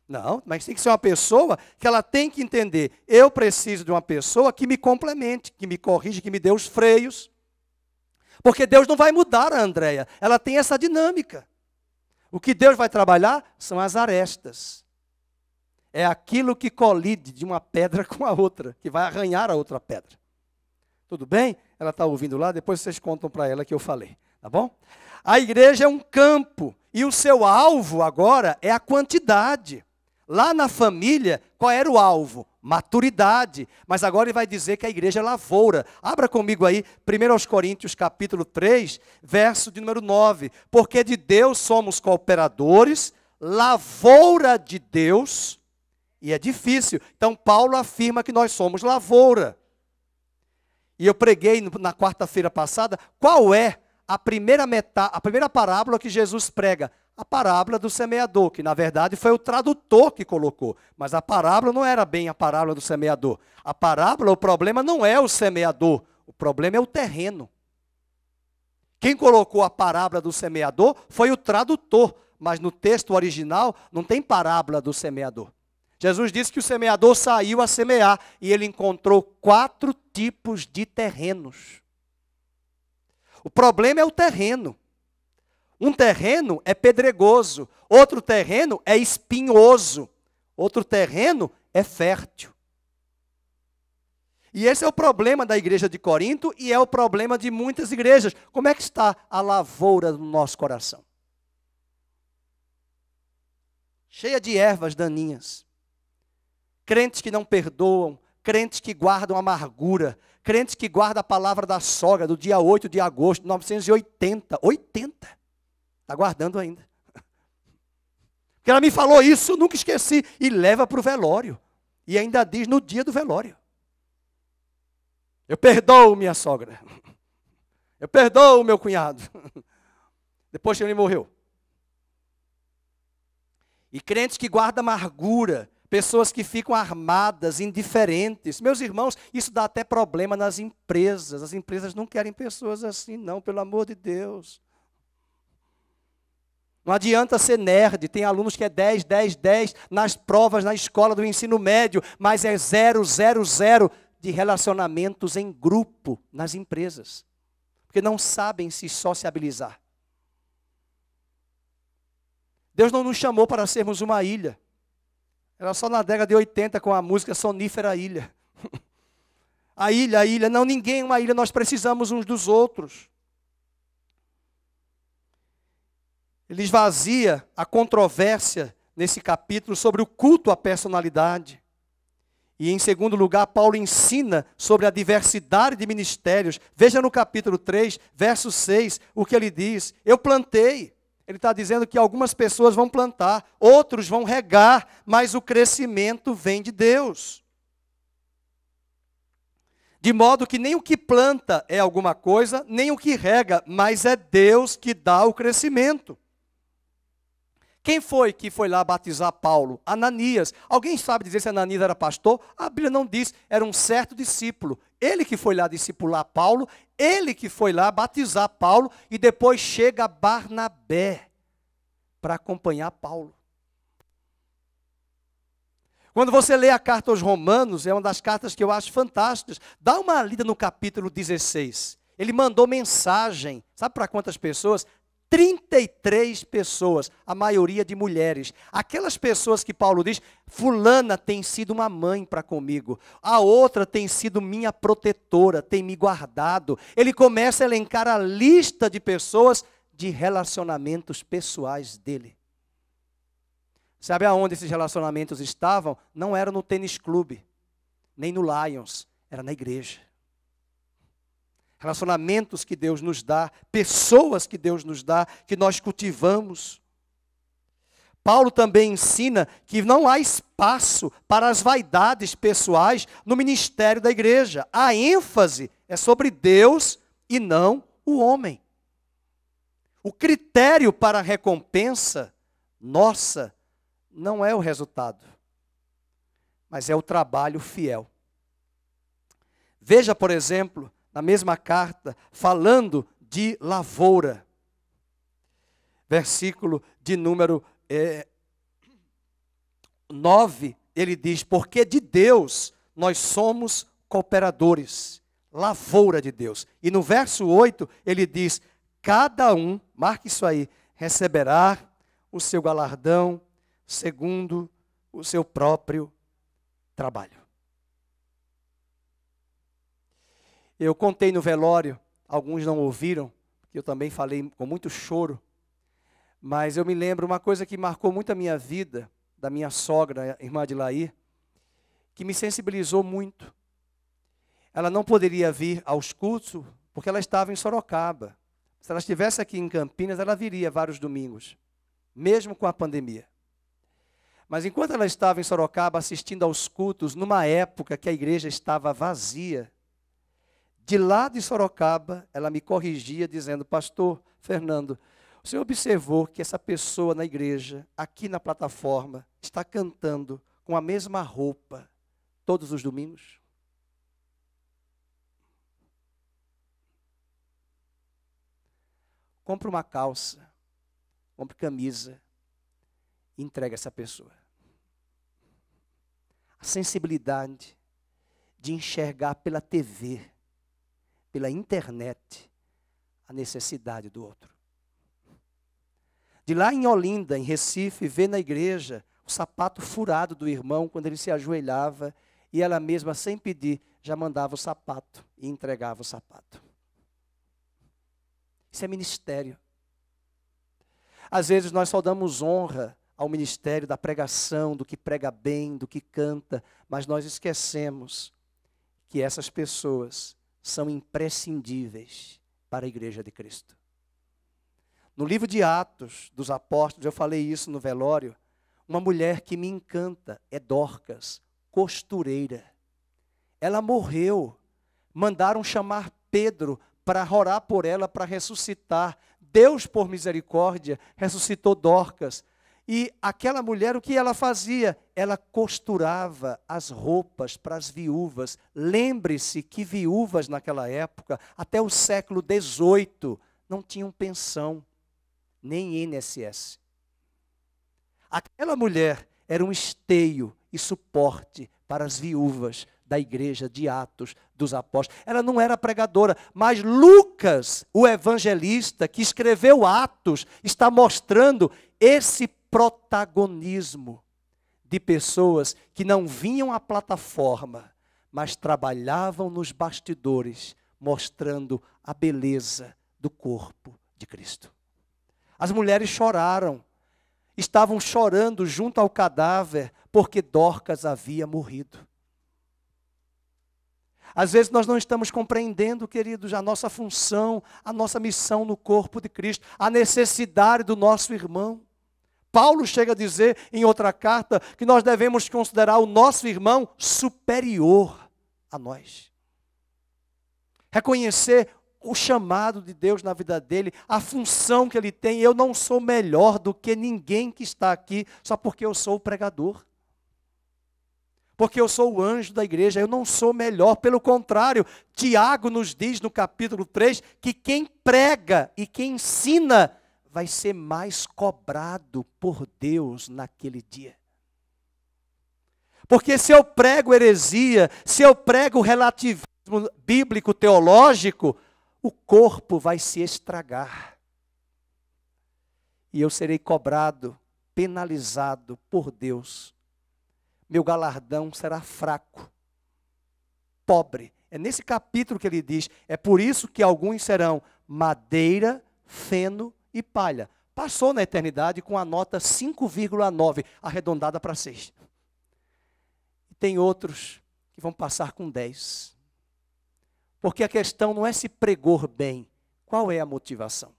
Não, mas tem que ser uma pessoa que ela tem que entender, eu preciso de uma pessoa que me complemente, que me corrija, que me dê os freios. Porque Deus não vai mudar a Andréia, ela tem essa dinâmica. O que Deus vai trabalhar são as arestas. É aquilo que colide de uma pedra com a outra, que vai arranhar a outra pedra. Tudo bem? Ela está ouvindo lá, depois vocês contam para ela que eu falei, tá bom? A igreja é um campo, e o seu alvo agora é a quantidade. Lá na família, qual era o alvo? Maturidade. Mas agora ele vai dizer que a igreja é lavoura. Abra comigo aí, 1 Coríntios capítulo 3, verso de número 9. Porque de Deus somos cooperadores, lavoura de Deus, e é difícil. Então Paulo afirma que nós somos lavoura. E eu preguei na quarta-feira passada, qual é a primeira parábola que Jesus prega? A parábola do semeador, que na verdade foi o tradutor que colocou. Mas a parábola não era bem a parábola do semeador. A parábola, o problema não é o semeador, o problema é o terreno. Quem colocou a parábola do semeador foi o tradutor, mas no texto original não tem parábola do semeador. Jesus disse que o semeador saiu a semear e ele encontrou 4 tipos de terrenos. O problema é o terreno. Um terreno é pedregoso, outro terreno é espinhoso, outro terreno é fértil. E esse é o problema da igreja de Corinto e é o problema de muitas igrejas. Como é que está a lavoura do nosso coração? Cheia de ervas daninhas. Crentes que não perdoam, crentes que guardam amargura, crentes que guardam a palavra da sogra do dia 8 de agosto de 1980. 80. Está guardando ainda. Porque ela me falou isso, eu nunca esqueci. E leva para o velório. E ainda diz no dia do velório. Eu perdoo minha sogra. Eu perdoo meu cunhado. Depois que ele morreu. E crentes que guardam amargura. Pessoas que ficam armadas, indiferentes. Meus irmãos, isso dá até problema nas empresas. As empresas não querem pessoas assim, não, pelo amor de Deus. Não adianta ser nerd, tem alunos que é 10, 10, 10 nas provas, na escola do ensino médio, mas é 0, 0, 0 de relacionamentos em grupo nas empresas. Porque não sabem se sociabilizar. Deus não nos chamou para sermos uma ilha. Era só na década de 80 com a música Sonífera Ilha. A ilha, não, ninguém é uma ilha, nós precisamos uns dos outros. Ele esvazia a controvérsia nesse capítulo sobre o culto à personalidade. E em segundo lugar, Paulo ensina sobre a diversidade de ministérios. Veja no capítulo 3, verso 6, o que ele diz. Eu plantei. Ele está dizendo que algumas pessoas vão plantar, outros vão regar, mas o crescimento vem de Deus. De modo que nem o que planta é alguma coisa, nem o que rega, mas é Deus que dá o crescimento. Quem foi que foi lá batizar Paulo? Ananias. Alguém sabe dizer se Ananias era pastor? A Bíblia não diz, era um certo discípulo. Ele que foi lá discipular Paulo, ele que foi lá batizar Paulo, e depois chega Barnabé para acompanhar Paulo. Quando você lê a carta aos Romanos, é uma das cartas que eu acho fantásticas. Dá uma lida no capítulo 16. Ele mandou mensagem, sabe para quantas pessoas? 33 pessoas, a maioria de mulheres. Aquelas pessoas que Paulo diz, fulana tem sido uma mãe para comigo, a outra tem sido minha protetora, tem me guardado. Ele começa a elencar a lista de pessoas de relacionamentos pessoais dele. Sabe aonde esses relacionamentos estavam? Não era no tênis clube, nem no Lions, era na igreja. Relacionamentos que Deus nos dá, pessoas que Deus nos dá, que nós cultivamos. Paulo também ensina que não há espaço para as vaidades pessoais no ministério da igreja. A ênfase é sobre Deus e não o homem. O critério para a recompensa nossa não é o resultado, mas é o trabalho fiel. Veja, por exemplo, na mesma carta, falando de lavoura. Versículo de número 9, ele diz, porque de Deus nós somos cooperadores, lavoura de Deus. E no verso 8, ele diz, cada um, marque isso aí, receberá o seu galardão segundo o seu próprio trabalho. Eu contei no velório, alguns não ouviram, porque eu também falei com muito choro, mas eu me lembro uma coisa que marcou muito a minha vida, da minha sogra, a irmã Adilaí, que me sensibilizou muito. Ela não poderia vir aos cultos porque ela estava em Sorocaba. Se ela estivesse aqui em Campinas, ela viria vários domingos, mesmo com a pandemia. Mas enquanto ela estava em Sorocaba assistindo aos cultos, numa época que a igreja estava vazia, de lá de Sorocaba, ela me corrigia dizendo: pastor Fernando, o senhor observou que essa pessoa na igreja, aqui na plataforma, está cantando com a mesma roupa todos os domingos? Compre uma calça, compre camisa e entregue a essa pessoa. A sensibilidade de enxergar pela TV, pela internet, a necessidade do outro. De lá em Olinda, em Recife, ver na igreja o sapato furado do irmão quando ele se ajoelhava e ela mesma, sem pedir, já mandava o sapato e entregava o sapato. Isso é ministério. Às vezes nós só damos honra ao ministério da pregação, do que prega bem, do que canta, mas nós esquecemos que essas pessoas são imprescindíveis para a igreja de Cristo. No livro de Atos dos Apóstolos, eu falei isso no velório, uma mulher que me encanta é Dorcas, costureira. Ela morreu, mandaram chamar Pedro para orar por ela, para ressuscitar. Deus, por misericórdia, ressuscitou Dorcas. E aquela mulher, o que ela fazia? Ela costurava as roupas para as viúvas. Lembre-se que viúvas naquela época, até o século XVIII, não tinham pensão, nem INSS. Aquela mulher era um esteio e suporte para as viúvas da igreja de Atos dos Apóstolos. Ela não era pregadora, mas Lucas, o evangelista que escreveu Atos, está mostrando esse protagonismo de pessoas que não vinham à plataforma, mas trabalhavam nos bastidores, mostrando a beleza do corpo de Cristo. As mulheres choraram, estavam chorando junto ao cadáver, porque Dorcas havia morrido. Às vezes nós não estamos compreendendo, queridos, a nossa função, a nossa missão no corpo de Cristo, a necessidade do nosso irmão. Paulo chega a dizer em outra carta que nós devemos considerar o nosso irmão superior a nós. Reconhecer o chamado de Deus na vida dele, a função que ele tem. Eu não sou melhor do que ninguém que está aqui só porque eu sou o pregador. Porque eu sou o anjo da igreja, eu não sou melhor. Pelo contrário, Tiago nos diz no capítulo 3 que quem prega e quem ensina vai ser mais cobrado por Deus naquele dia. Porque se eu prego heresia, se eu prego relativismo bíblico teológico, o corpo vai se estragar. E eu serei cobrado, penalizado por Deus. Meu galardão será fraco, pobre. É nesse capítulo que ele diz, é por isso que alguns serão madeira, feno e palha. Passou na eternidade com a nota 5,9, arredondada para 6. E tem outros que vão passar com 10. Porque a questão não é se pregou bem, qual é a motivação?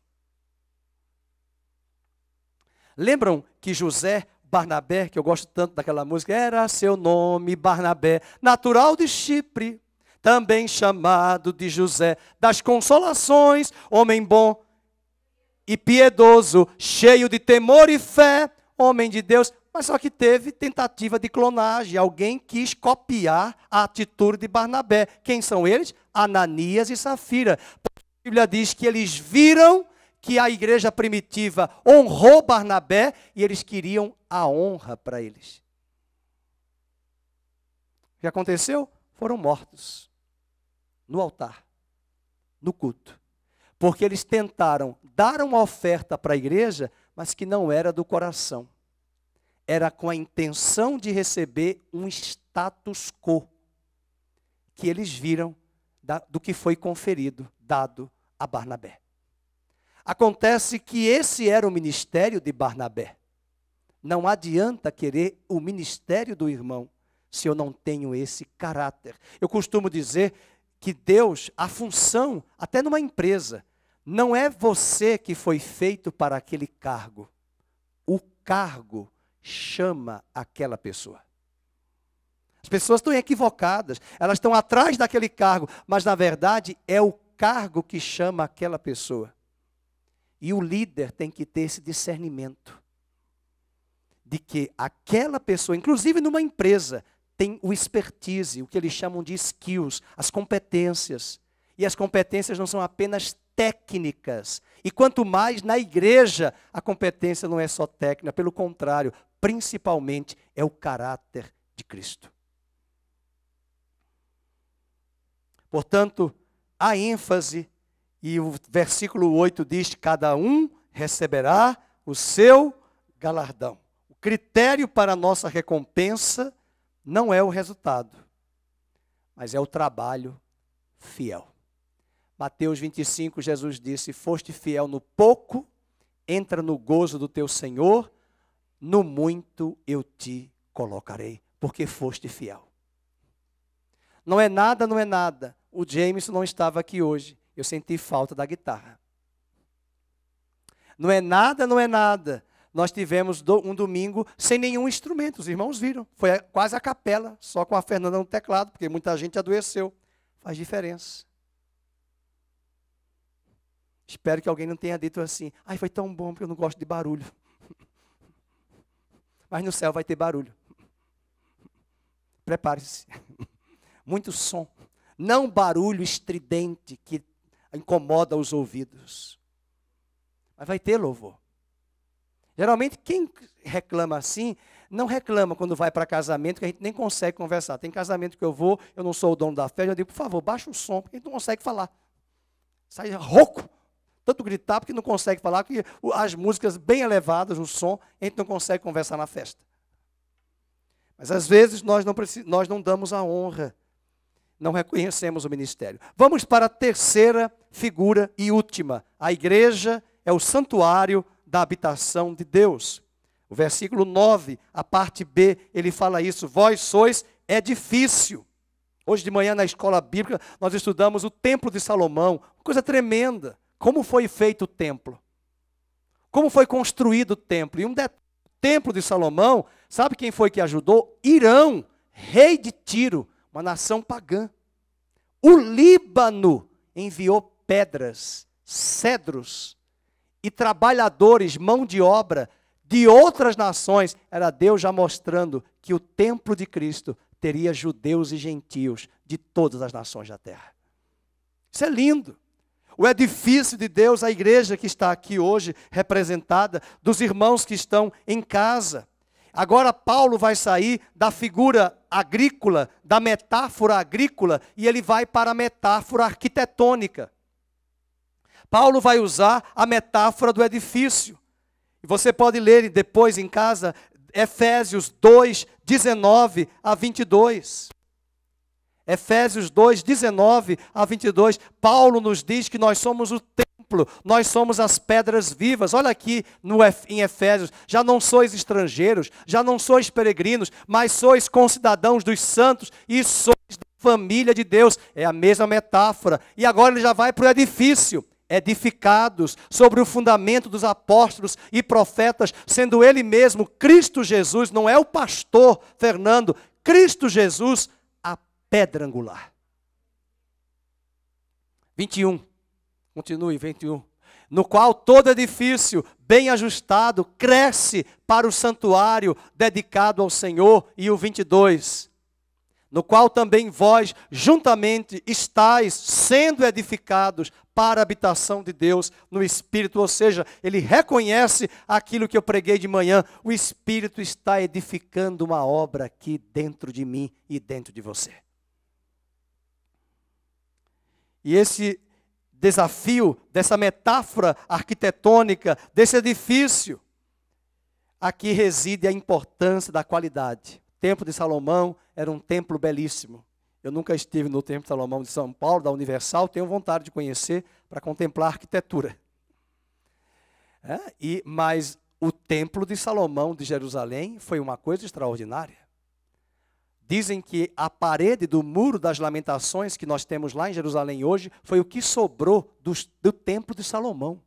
Lembram que José, Barnabé, que eu gosto tanto daquela música, era seu nome Barnabé, natural de Chipre, também chamado de José das Consolações, homem bom e piedoso, cheio de temor e fé, homem de Deus. Mas só que teve tentativa de clonagem, alguém quis copiar a atitude de Barnabé. Quem são eles? Ananias e Safira. A Bíblia diz que eles viram que a igreja primitiva honrou Barnabé e eles queriam a honra para eles. O que aconteceu? Foram mortos no altar, no culto. Porque eles tentaram dar uma oferta para a igreja, mas que não era do coração. Era com a intenção de receber um status quo que eles viram do que foi conferido, dado a Barnabé. Acontece que esse era o ministério de Barnabé. Não adianta querer o ministério do irmão se eu não tenho esse caráter. Eu costumo dizer que Deus, a função, até numa empresa, não é você que foi feito para aquele cargo. O cargo chama aquela pessoa. As pessoas estão equivocadas, elas estão atrás daquele cargo, mas na verdade é o cargo que chama aquela pessoa. E o líder tem que ter esse discernimento de que aquela pessoa, inclusive numa empresa, tem o expertise, o que eles chamam de skills, as competências. E as competências não são apenas técnicas. E quanto mais na igreja, a competência não é só técnica, pelo contrário, principalmente é o caráter de Cristo. Portanto, a ênfase, e o versículo 8 diz: cada um receberá o seu galardão. O critério para a nossa recompensa não é o resultado, mas é o trabalho fiel. Mateus 25, Jesus disse: foste fiel no pouco, entra no gozo do teu Senhor, no muito eu te colocarei, porque foste fiel. Não é nada, não é nada. O James não estava aqui hoje. Eu senti falta da guitarra. Não é nada, não é nada. Nós tivemos um domingo sem nenhum instrumento. Os irmãos viram. Foi quase a capela, só com a Fernanda no teclado, porque muita gente adoeceu. Faz diferença. Espero que alguém não tenha dito assim: ai, foi tão bom porque eu não gosto de barulho. Mas no céu vai ter barulho. Prepare-se. Muito som. Não barulho estridente que incomoda os ouvidos. Mas vai ter louvor. Geralmente quem reclama assim, não reclama quando vai para casamento, que a gente nem consegue conversar. Tem casamento que eu vou, eu não sou o dono da festa, eu digo: por favor, baixa o som, porque a gente não consegue falar. Sai rouco. Tanto gritar, porque não consegue falar, porque as músicas bem elevadas, o som, a gente não consegue conversar na festa. Mas às vezes nós não damos a honra, não reconhecemos o ministério. Vamos para a terceira figura e última. A igreja é o santuário da habitação de Deus. O versículo 9, a parte B, ele fala isso: vós sois edifício. Hoje de manhã na escola bíblica nós estudamos o templo de Salomão, coisa tremenda. Como foi feito o templo? Como foi construído o templo? E o templo de Salomão, sabe quem foi que ajudou? Irão, rei de Tiro, uma nação pagã. O Líbano enviou pedras, cedros e trabalhadores, mão de obra de outras nações. Era Deus já mostrando que o templo de Cristo teria judeus e gentios de todas as nações da terra. Isso é lindo. O edifício de Deus, a igreja que está aqui hoje representada, dos irmãos que estão em casa. Agora Paulo vai sair da figura agrícola, da metáfora agrícola, e ele vai para a metáfora arquitetônica. Paulo vai usar a metáfora do edifício. E você pode ler depois em casa Efésios 2, 19 a 22. Efésios 2, 19 a 22, Paulo nos diz que nós somos o templo, nós somos as pedras vivas. Olha aqui em Efésios: já não sois estrangeiros, já não sois peregrinos, mas sois concidadãos dos santos e sois da família de Deus. É a mesma metáfora. E agora ele já vai para o edifício. Edificados sobre o fundamento dos apóstolos e profetas, sendo ele mesmo, Cristo Jesus, não é o pastor Fernando, Cristo Jesus, pedra angular. 21, continue, 21. No qual todo edifício bem ajustado cresce para o santuário dedicado ao Senhor. E o 22. No qual também vós juntamente estáis sendo edificados para a habitação de Deus no Espírito. Ou seja, ele reconhece aquilo que eu preguei de manhã: o Espírito está edificando uma obra aqui dentro de mim e dentro de você. E esse desafio dessa metáfora arquitetônica, desse edifício, aqui reside a importância da qualidade. O templo de Salomão era um templo belíssimo. Eu nunca estive no templo de Salomão de São Paulo, da Universal, tenho vontade de conhecer para contemplar a arquitetura. Mas O templo de Salomão de Jerusalém foi uma coisa extraordinária. Dizem que a parede do Muro das Lamentações que nós temos lá em Jerusalém hoje foi o que sobrou do templo de Salomão.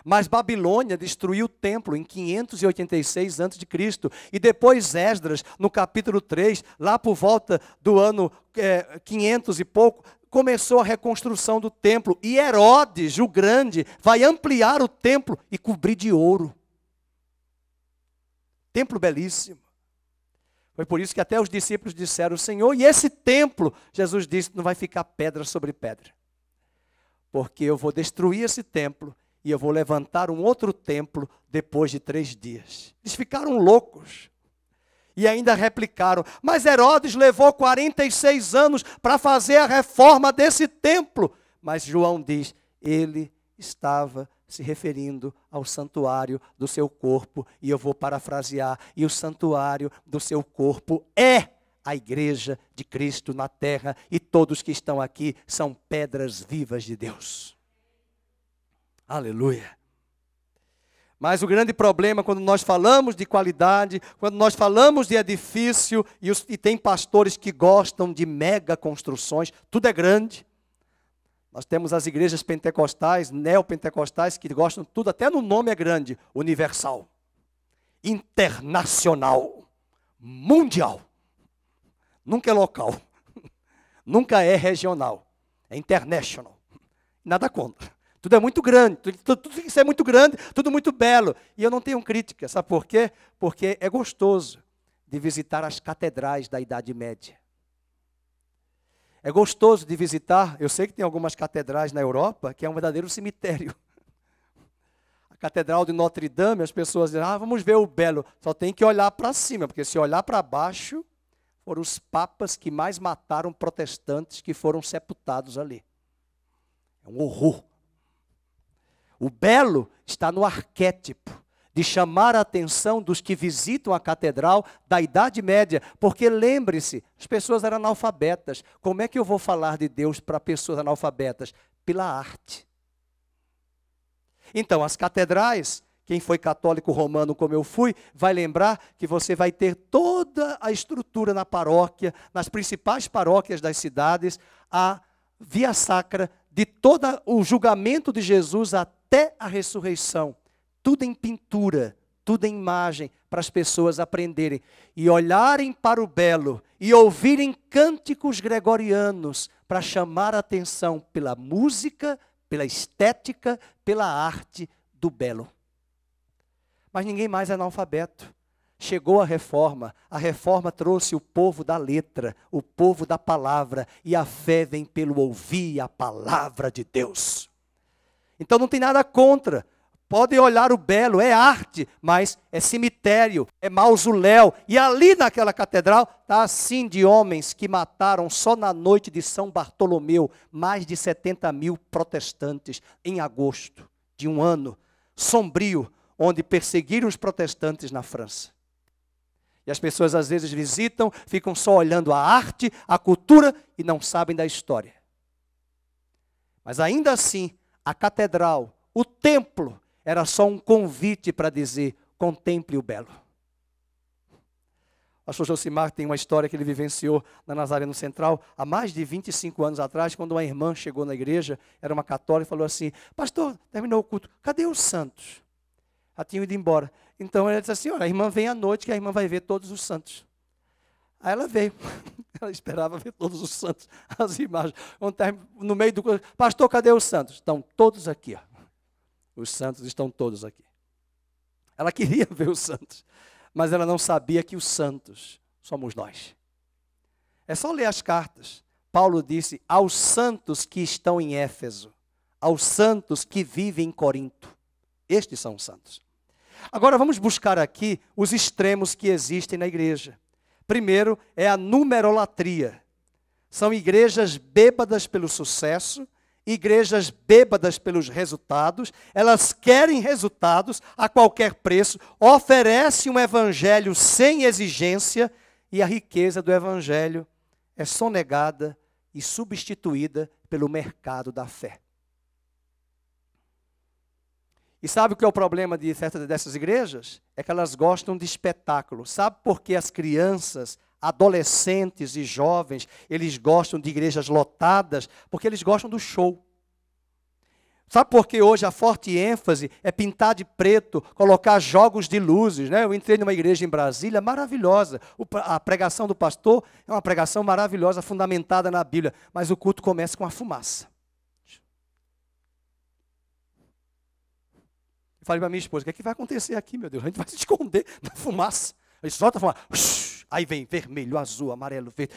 Mas Babilônia destruiu o templo em 586 a.C. E depois Esdras, no capítulo 3, lá por volta do ano 500 e pouco, começou a reconstrução do templo. E Herodes, o Grande, vai ampliar o templo e cobrir de ouro. Templo belíssimo. Foi por isso que até os discípulos disseram: Senhor, e esse templo? Jesus disse: não vai ficar pedra sobre pedra. Porque eu vou destruir esse templo e eu vou levantar um outro templo depois de 3 dias. Eles ficaram loucos. E ainda replicaram: mas Herodes levou 46 anos para fazer a reforma desse templo. Mas João diz: ele estava se referindo ao santuário do seu corpo. E eu vou parafrasear: e o santuário do seu corpo é a igreja de Cristo na terra. E todos que estão aqui são pedras vivas de Deus. Aleluia. Mas o grande problema quando nós falamos de qualidade, quando nós falamos de edifício, e tem pastores que gostam de mega construções, tudo é grande. Nós temos as igrejas pentecostais, neopentecostais, que gostam de tudo, até no nome é grande: universal, internacional, mundial. Nunca é local, nunca é regional, é international. Nada contra. Tudo é muito grande, tudo tem que ser muito grande, tudo muito belo. E eu não tenho crítica, sabe por quê? Porque é gostoso de visitar as catedrais da Idade Média. É gostoso de visitar, eu sei que tem algumas catedrais na Europa que é um verdadeiro cemitério. A Catedral de Notre Dame, as pessoas dizem: vamos ver o belo. Só tem que olhar para cima, porque se olhar para baixo, foram os papas que mais mataram protestantes que foram sepultados ali. É um horror. O belo está no arquétipo de chamar a atenção dos que visitam a catedral da Idade Média, porque lembre-se, as pessoas eram analfabetas. Como é que eu vou falar de Deus para pessoas analfabetas? Pela arte. Então, as catedrais, quem foi católico romano como eu fui, vai lembrar que você vai ter toda a estrutura na paróquia, nas principais paróquias das cidades, a via sacra de todo o julgamento de Jesus até a ressurreição. Tudo em pintura, tudo em imagem, para as pessoas aprenderem e olharem para o belo e ouvirem cânticos gregorianos para chamar a atenção pela música, pela estética, pela arte do belo. Mas ninguém mais é analfabeto. Chegou a reforma trouxe o povo da letra, o povo da palavra, e a fé vem pelo ouvir a palavra de Deus. Então não tem nada contra. Podem olhar o belo, é arte, mas é cemitério, é mausoléu. E ali naquela catedral está assim de homens que mataram só na noite de São Bartolomeu mais de 70 mil protestantes em agosto de um ano sombrio, onde perseguiram os protestantes na França. E as pessoas às vezes visitam, ficam só olhando a arte, a cultura e não sabem da história. Mas ainda assim, a catedral, o templo, era só um convite para dizer: contemple o belo. O pastor Josimar tem uma história que ele vivenciou na Nazareno Central há mais de 25 anos atrás, quando uma irmã chegou na igreja, era uma católica, e falou assim: pastor, terminou o culto, cadê os santos? Já tinham ido embora. Então ela disse assim: olha, a irmã vem à noite que a irmã vai ver todos os santos. Aí ela veio, ela esperava ver todos os santos, as imagens. No meio do culto: pastor, cadê os santos? Estão todos aqui, ó. Os santos estão todos aqui. Ela queria ver os santos, mas ela não sabia que os santos somos nós. É só ler as cartas. Paulo disse: aos santos que estão em Éfeso, aos santos que vivem em Corinto. Estes são os santos. Agora vamos buscar aqui os extremos que existem na igreja. Primeiro é a numerolatria. São igrejas bêbadas pelo sucesso, igrejas bêbadas pelos resultados. Elas querem resultados a qualquer preço, oferecem um evangelho sem exigência e a riqueza do evangelho é sonegada e substituída pelo mercado da fé. E sabe o que é o problema de certas dessas igrejas? É que elas gostam de espetáculo. Sabe por que as crianças, adolescentes e jovens, eles gostam de igrejas lotadas? Porque eles gostam do show. Sabe por que hoje a forte ênfase é pintar de preto, colocar jogos de luzes, né? Eu entrei numa igreja em Brasília, maravilhosa. A pregação do pastor é uma pregação maravilhosa, fundamentada na Bíblia. Mas o culto começa com a fumaça. Eu falei para minha esposa, o que é que vai acontecer aqui, meu Deus? A gente vai se esconder na fumaça. Aí solta a fumaça. Aí vem vermelho, azul, amarelo, verde.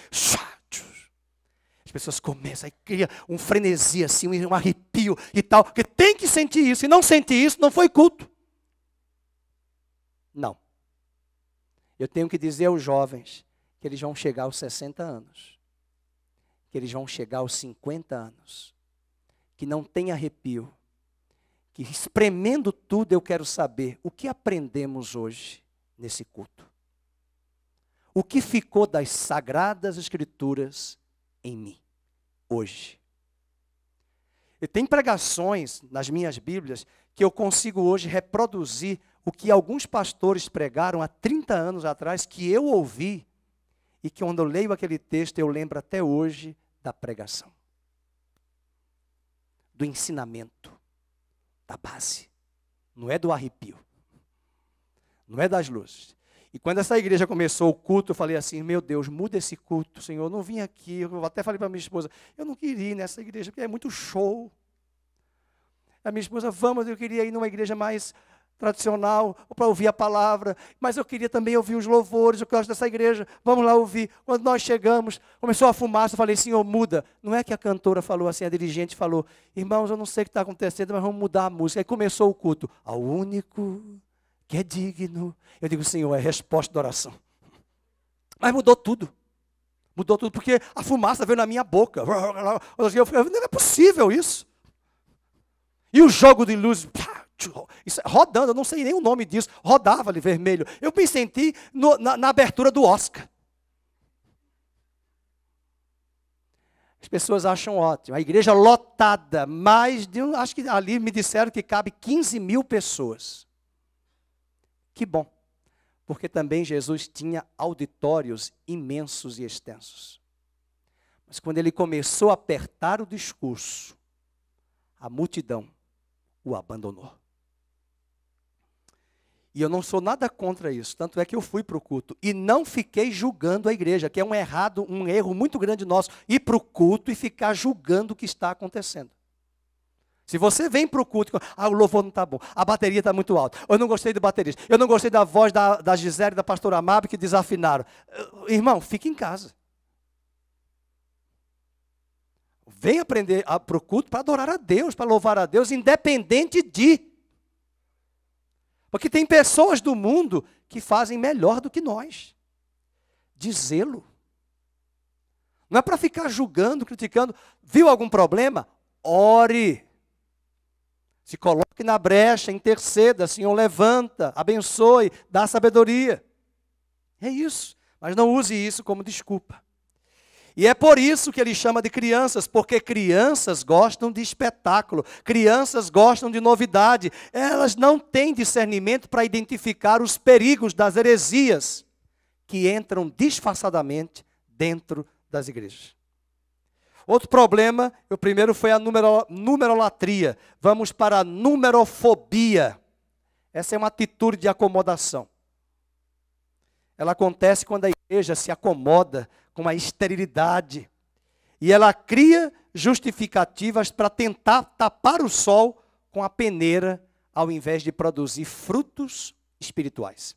As pessoas começam, aí cria um frenesi assim, um arrepio e tal. Porque tem que sentir isso. E não sentir isso, não foi culto. Não. Eu tenho que dizer aos jovens que eles vão chegar aos 60 anos. Que eles vão chegar aos 50 anos. Que não tem arrepio. Que espremendo tudo eu quero saber o que aprendemos hoje nesse culto. O que ficou das sagradas escrituras em mim, hoje. E tem pregações nas minhas Bíblias que eu consigo hoje reproduzir o que alguns pastores pregaram há 30 anos atrás, que eu ouvi, e que quando eu leio aquele texto eu lembro até hoje da pregação. Do ensinamento. Da base, não é do arrepio, não é das luzes. E quando essa igreja começou o culto, eu falei assim, meu Deus, muda esse culto, Senhor, eu não vim aqui, eu até falei para minha esposa, eu não queria ir nessa igreja, porque é muito show. A minha esposa, vamos, eu queria ir numa igreja mais tradicional, para ouvir a palavra, mas eu queria também ouvir os louvores, eu gosto dessa igreja, vamos lá ouvir. Quando nós chegamos, começou a fumaça, eu falei, Senhor, muda. Não é que a cantora falou assim, a dirigente falou, irmãos, eu não sei o que está acontecendo, mas vamos mudar a música. Aí começou o culto, ao único que é digno. Eu digo, Senhor, é resposta da oração. Mas mudou tudo, porque a fumaça veio na minha boca. Eu falei, não é possível isso. E o jogo de luz, isso, rodando, eu não sei nem o nome disso, rodava ali vermelho. Eu me senti na abertura do Oscar. As pessoas acham ótimo. A igreja lotada, acho que ali me disseram que cabe 15 mil pessoas. Que bom, porque também Jesus tinha auditórios imensos e extensos. Mas quando ele começou a apertar o discurso, a multidão o abandonou. E eu não sou nada contra isso, tanto é que eu fui para o culto e não fiquei julgando a igreja, que é um erro muito grande nosso, ir para o culto e ficar julgando o que está acontecendo. Se você vem para o culto, o louvor não está bom, a bateria está muito alta, eu não gostei do baterista, eu não gostei da voz da Gisele e da pastora Amab que desafinaram. Irmão, fique em casa. Vem aprender para o culto para adorar a Deus, para louvar a Deus, independente de. Porque tem pessoas do mundo que fazem melhor do que nós. De zelo. Não é para ficar julgando, criticando. Viu algum problema? Ore. Se coloque na brecha, interceda, Senhor, levanta, abençoe, dá sabedoria. É isso. Mas não use isso como desculpa. E é por isso que ele chama de crianças, porque crianças gostam de espetáculo, crianças gostam de novidade, elas não têm discernimento para identificar os perigos das heresias que entram disfarçadamente dentro das igrejas. Outro problema, o primeiro foi a numerolatria, vamos para a numerofobia. Essa é uma atitude de acomodação. Ela acontece quando a igreja se acomoda com a esterilidade. E ela cria justificativas para tentar tapar o sol com a peneira, ao invés de produzir frutos espirituais.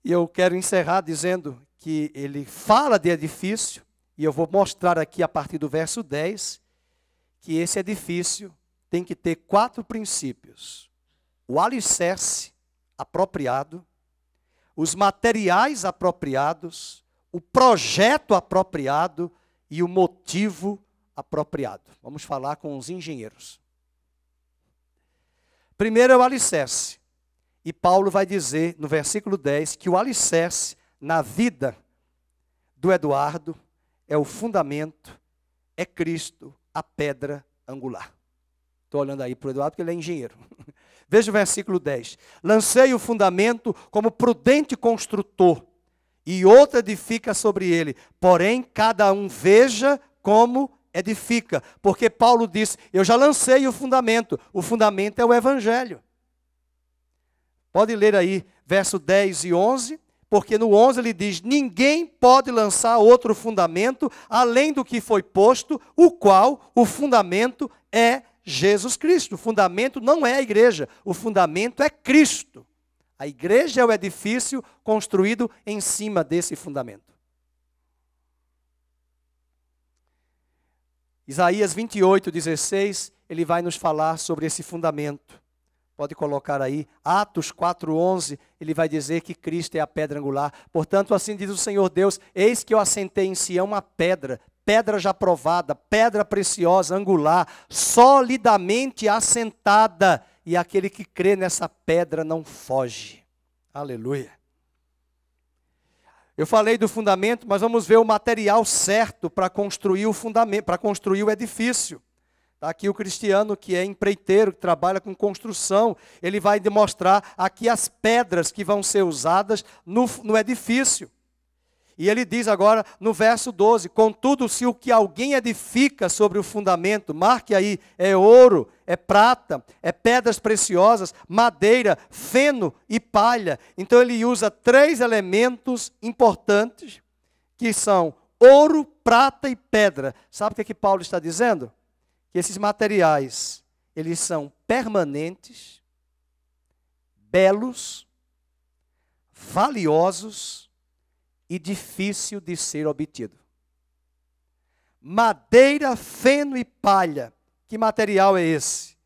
E eu quero encerrar dizendo que ele fala de edifício, e eu vou mostrar aqui a partir do verso 10, que esse edifício tem que ter 4 princípios. O alicerce apropriado, os materiais apropriados, o projeto apropriado e o motivo apropriado. Vamos falar com os engenheiros. Primeiro é o alicerce. E Paulo vai dizer no versículo 10 que o alicerce na vida do Eduardo é o fundamento, é Cristo, a pedra angular. Estou olhando aí para o Eduardo, porque ele é engenheiro. Veja o versículo 10. Lancei o fundamento como prudente construtor, e outro edifica sobre ele. Porém, cada um veja como edifica. Porque Paulo disse, eu já lancei o fundamento é o Evangelho. Pode ler aí, verso 10 e 11, porque no 11 ele diz, ninguém pode lançar outro fundamento, além do que foi posto, o qual, o fundamento é Jesus Cristo. O fundamento não é a igreja, o fundamento é Cristo. A igreja é o edifício construído em cima desse fundamento. Isaías 28:16, ele vai nos falar sobre esse fundamento. Pode colocar aí, Atos 4:11, ele vai dizer que Cristo é a pedra angular. Portanto, assim diz o Senhor Deus, eis que eu assentei em Sião uma pedra, pedra já provada, pedra preciosa, angular, solidamente assentada, e aquele que crê nessa pedra não foge. Aleluia. Eu falei do fundamento, mas vamos ver o material certo para construir o fundamento, para construir o edifício. Está aqui o Cristiano, que é empreiteiro, que trabalha com construção. Ele vai demonstrar aqui as pedras que vão ser usadas no edifício. E ele diz agora no verso 12, contudo, se o que alguém edifica sobre o fundamento, marque aí, é ouro, é prata, é pedras preciosas, madeira, feno e palha. Então ele usa 3 elementos importantes, que são ouro, prata e pedra. Sabe o que Paulo está dizendo? Que esses materiais, eles são permanentes, belos, valiosos e difícil de ser obtido. Madeira, feno e palha. Que material é esse?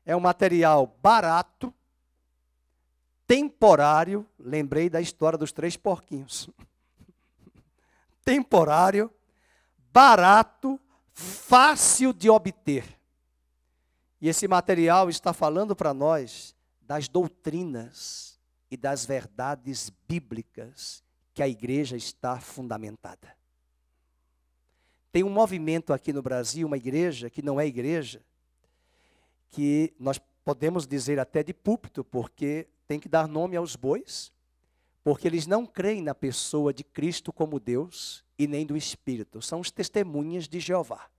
É um material barato, temporário. Lembrei da história dos 3 porquinhos. Temporário, barato, fácil de obter. E esse material está falando para nós das doutrinas e das verdades bíblicas que a igreja está fundamentada. Tem um movimento aqui no Brasil, uma igreja que não é igreja, que nós podemos dizer até de púlpito, porque tem que dar nome aos bois, porque eles não creem na pessoa de Cristo como Deus e nem do Espírito. São os testemunhas de Jeová.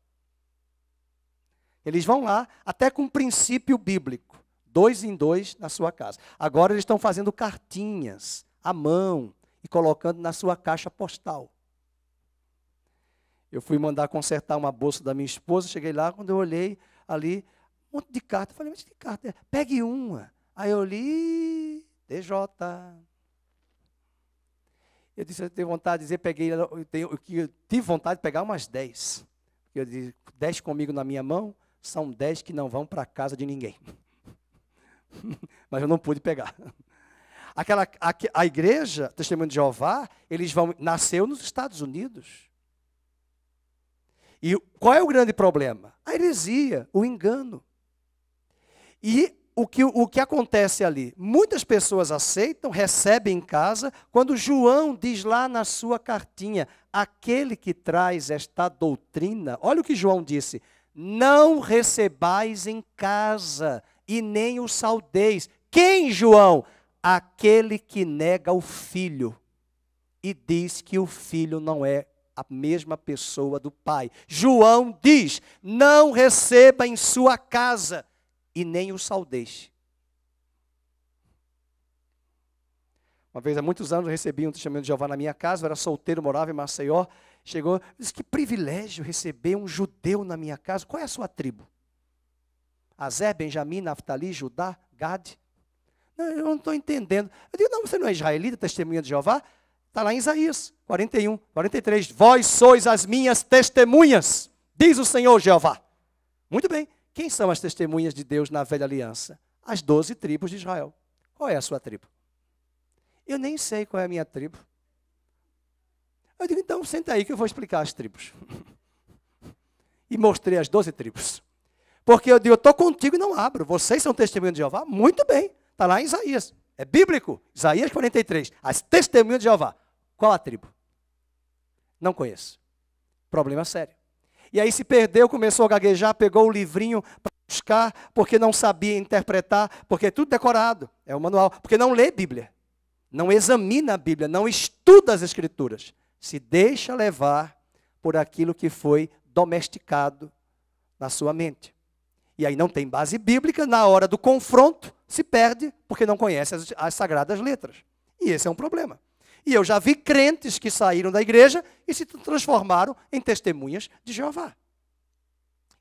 Eles vão lá até com um princípio bíblico, 2 em 2 na sua casa. Agora eles estão fazendo cartinhas à mão e colocando na sua caixa postal. Eu fui mandar consertar uma bolsa da minha esposa, cheguei lá, quando eu olhei ali, um monte de carta, eu falei, mas que carta é? Pegue uma. Aí eu li, DJ. Eu disse, eu tenho vontade de dizer, eu tive vontade de pegar umas 10. Eu disse, 10 comigo na minha mão, são 10 que não vão para a casa de ninguém. Mas eu não pude pegar. A igreja, Testemunho de Jeová, nasceu nos Estados Unidos. E qual é o grande problema? A heresia, o engano. E o que acontece ali? Muitas pessoas aceitam, recebem em casa, quando João diz lá na sua cartinha, aquele que traz esta doutrina, olha o que João disse, não recebais em casa e nem o saudeis. Quem, João? Aquele que nega o filho e diz que o filho não é a mesma pessoa do pai. João diz, não receba em sua casa e nem o saudeis. Uma vez, há muitos anos, eu recebi um testemunho de Jeová na minha casa, eu era solteiro, morava em Maceió, chegou, disse, que privilégio receber um judeu na minha casa. Qual é a sua tribo? Azer, Benjamim, Naftali, Judá, Gade? Não, eu não estou entendendo. Eu digo, não, você não é israelita, testemunha de Jeová? Está lá em Isaías 41, 43. Vós sois as minhas testemunhas, diz o Senhor Jeová. Muito bem. Quem são as testemunhas de Deus na velha aliança? As 12 tribos de Israel. Qual é a sua tribo? Eu nem sei qual é a minha tribo. Eu digo, então senta aí que eu vou explicar as tribos. E mostrei as 12 tribos. Porque eu digo, eu estou contigo e não abro. Vocês são testemunhas de Jeová? Muito bem. Está lá em Isaías. É bíblico. Isaías 43. As testemunhas de Jeová. Qual a tribo? Não conheço. Problema sério. E aí se perdeu, começou a gaguejar, pegou o livrinho para buscar, porque não sabia interpretar, porque é tudo decorado, é o manual, porque não lê Bíblia, não examina a Bíblia, não estuda as Escrituras, se deixa levar por aquilo que foi domesticado na sua mente. E aí não tem base bíblica, na hora do confronto, se perde, porque não conhece as sagradas letras. E esse é um problema. E eu já vi crentes que saíram da igreja e se transformaram em testemunhas de Jeová.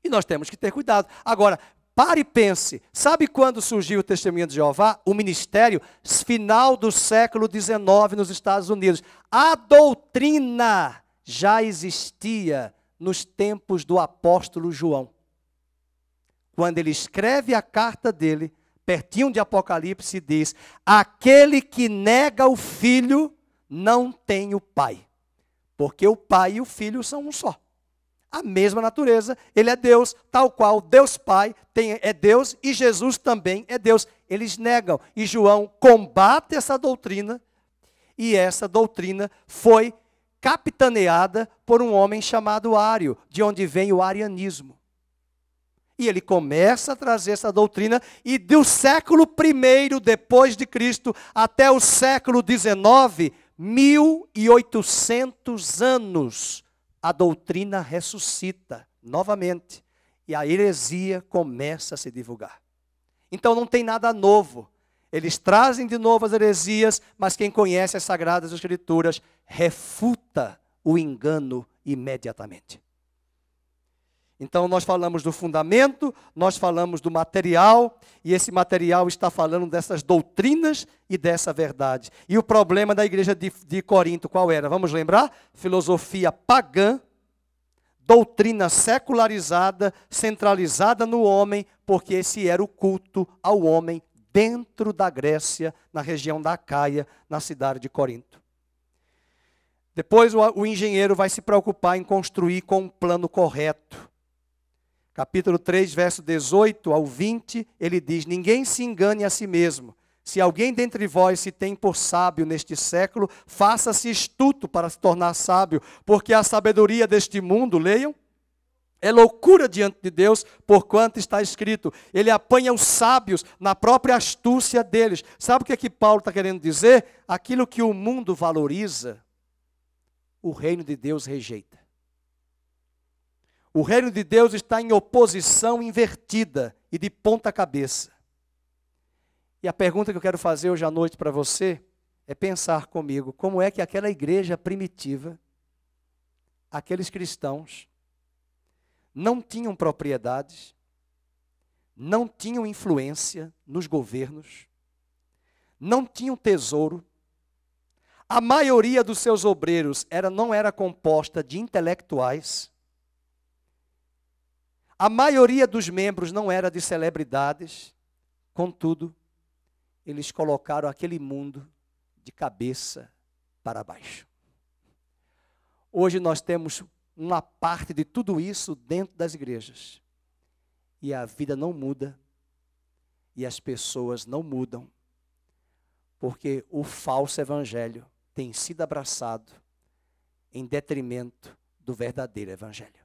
E nós temos que ter cuidado. Agora, pare e pense, sabe quando surgiu o testemunho de Jeová? O ministério, final do século XIX nos Estados Unidos. A doutrina já existia nos tempos do apóstolo João. Quando ele escreve a carta dele, pertinho de Apocalipse, diz: aquele que nega o filho não tem o pai, porque o pai e o filho são um só. A mesma natureza, ele é Deus, tal qual Deus Pai é Deus e Jesus também é Deus. Eles negam e João combate essa doutrina, e essa doutrina foi capitaneada por um homem chamado Ário, de onde vem o arianismo. E ele começa a trazer essa doutrina, e do século I depois de Cristo até o século XIX, 1800 anos, a doutrina ressuscita novamente. E a heresia começa a se divulgar. Então não tem nada novo. Eles trazem de novo as heresias, mas quem conhece as Sagradas Escrituras refuta o engano imediatamente. Então nós falamos do fundamento, nós falamos do material, e esse material está falando dessas doutrinas e dessa verdade. E o problema da igreja de Corinto qual era? Vamos lembrar? Filosofia pagã, doutrina secularizada, centralizada no homem, porque esse era o culto ao homem dentro da Grécia, na região da Acaia, na cidade de Corinto. Depois o engenheiro vai se preocupar em construir com um plano correto. Capítulo 3, verso 18 ao 20, ele diz: ninguém se engane a si mesmo. Se alguém dentre vós se tem por sábio neste século, faça-se astuto para se tornar sábio, porque a sabedoria deste mundo, leiam, é loucura diante de Deus, porquanto está escrito, ele apanha os sábios na própria astúcia deles. Sabe o que é que Paulo está querendo dizer? Aquilo que o mundo valoriza, o reino de Deus rejeita. O reino de Deus está em oposição invertida e de ponta cabeça. E a pergunta que eu quero fazer hoje à noite para você é pensar comigo, como é que aquela igreja primitiva, aqueles cristãos, não tinham propriedades, não tinham influência nos governos, não tinham tesouro, a maioria dos seus obreiros não era composta de intelectuais, a maioria dos membros não era de celebridades, contudo, eles colocaram aquele mundo de cabeça para baixo. Hoje nós temos uma parte de tudo isso dentro das igrejas. E a vida não muda, e as pessoas não mudam, porque o falso evangelho tem sido abraçado em detrimento do verdadeiro evangelho.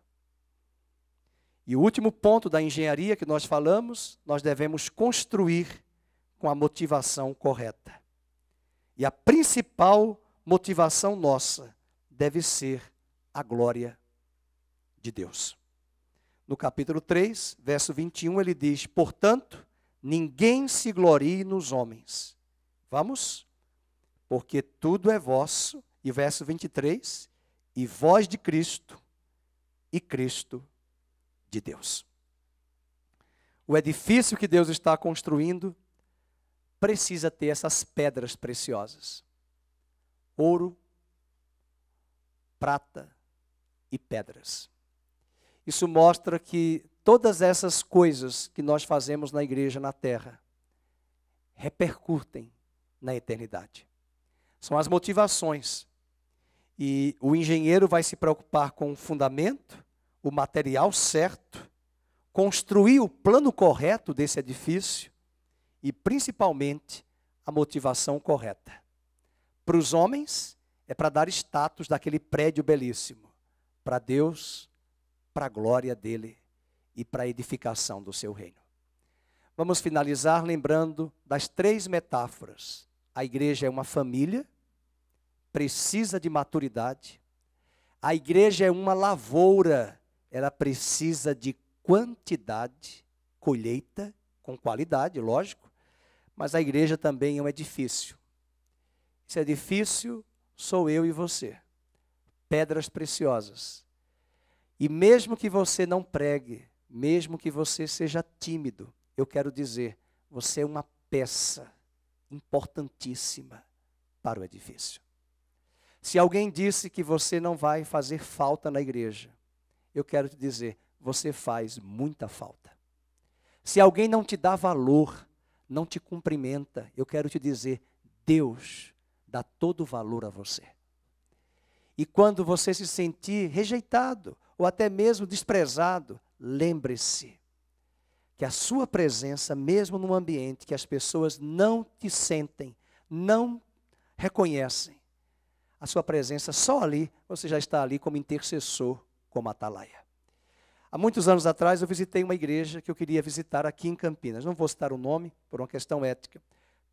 E o último ponto da engenharia que nós falamos, nós devemos construir com a motivação correta. E a principal motivação nossa deve ser a glória de Deus. No capítulo 3, verso 21, ele diz: portanto, ninguém se glorie nos homens. Vamos? Porque tudo é vosso. E verso 23, e vós de Cristo, e Cristo de Deus. O edifício que Deus está construindo precisa ter essas pedras preciosas: ouro, prata e pedras. Isso mostra que todas essas coisas que nós fazemos na igreja na terra repercutem na eternidade. São as motivações. E o engenheiro vai se preocupar com o fundamento, o material certo, construir o plano correto desse edifício e, principalmente, a motivação correta. Para os homens, é para dar status daquele prédio belíssimo. Para Deus, para a glória dele e para a edificação do seu reino. Vamos finalizar lembrando das 3 metáforas. A igreja é uma família, precisa de maturidade. A igreja é uma lavoura, ela precisa de quantidade, colheita, com qualidade, lógico. Mas a igreja também é um edifício. Esse edifício sou eu e você. Pedras preciosas. E mesmo que você não pregue, mesmo que você seja tímido, eu quero dizer, você é uma peça importantíssima para o edifício. Se alguém disse que você não vai fazer falta na igreja, eu quero te dizer, você faz muita falta. Se alguém não te dá valor, não te cumprimenta, eu quero te dizer, Deus dá todo o valor a você. E quando você se sentir rejeitado, ou até mesmo desprezado, lembre-se que a sua presença, mesmo num ambiente que as pessoas não te sentem, não reconhecem, a sua presença só ali, você já está ali como intercessor, como atalaia. Há muitos anos atrás eu visitei uma igreja que eu queria visitar aqui em Campinas. Não vou citar o nome, por uma questão ética,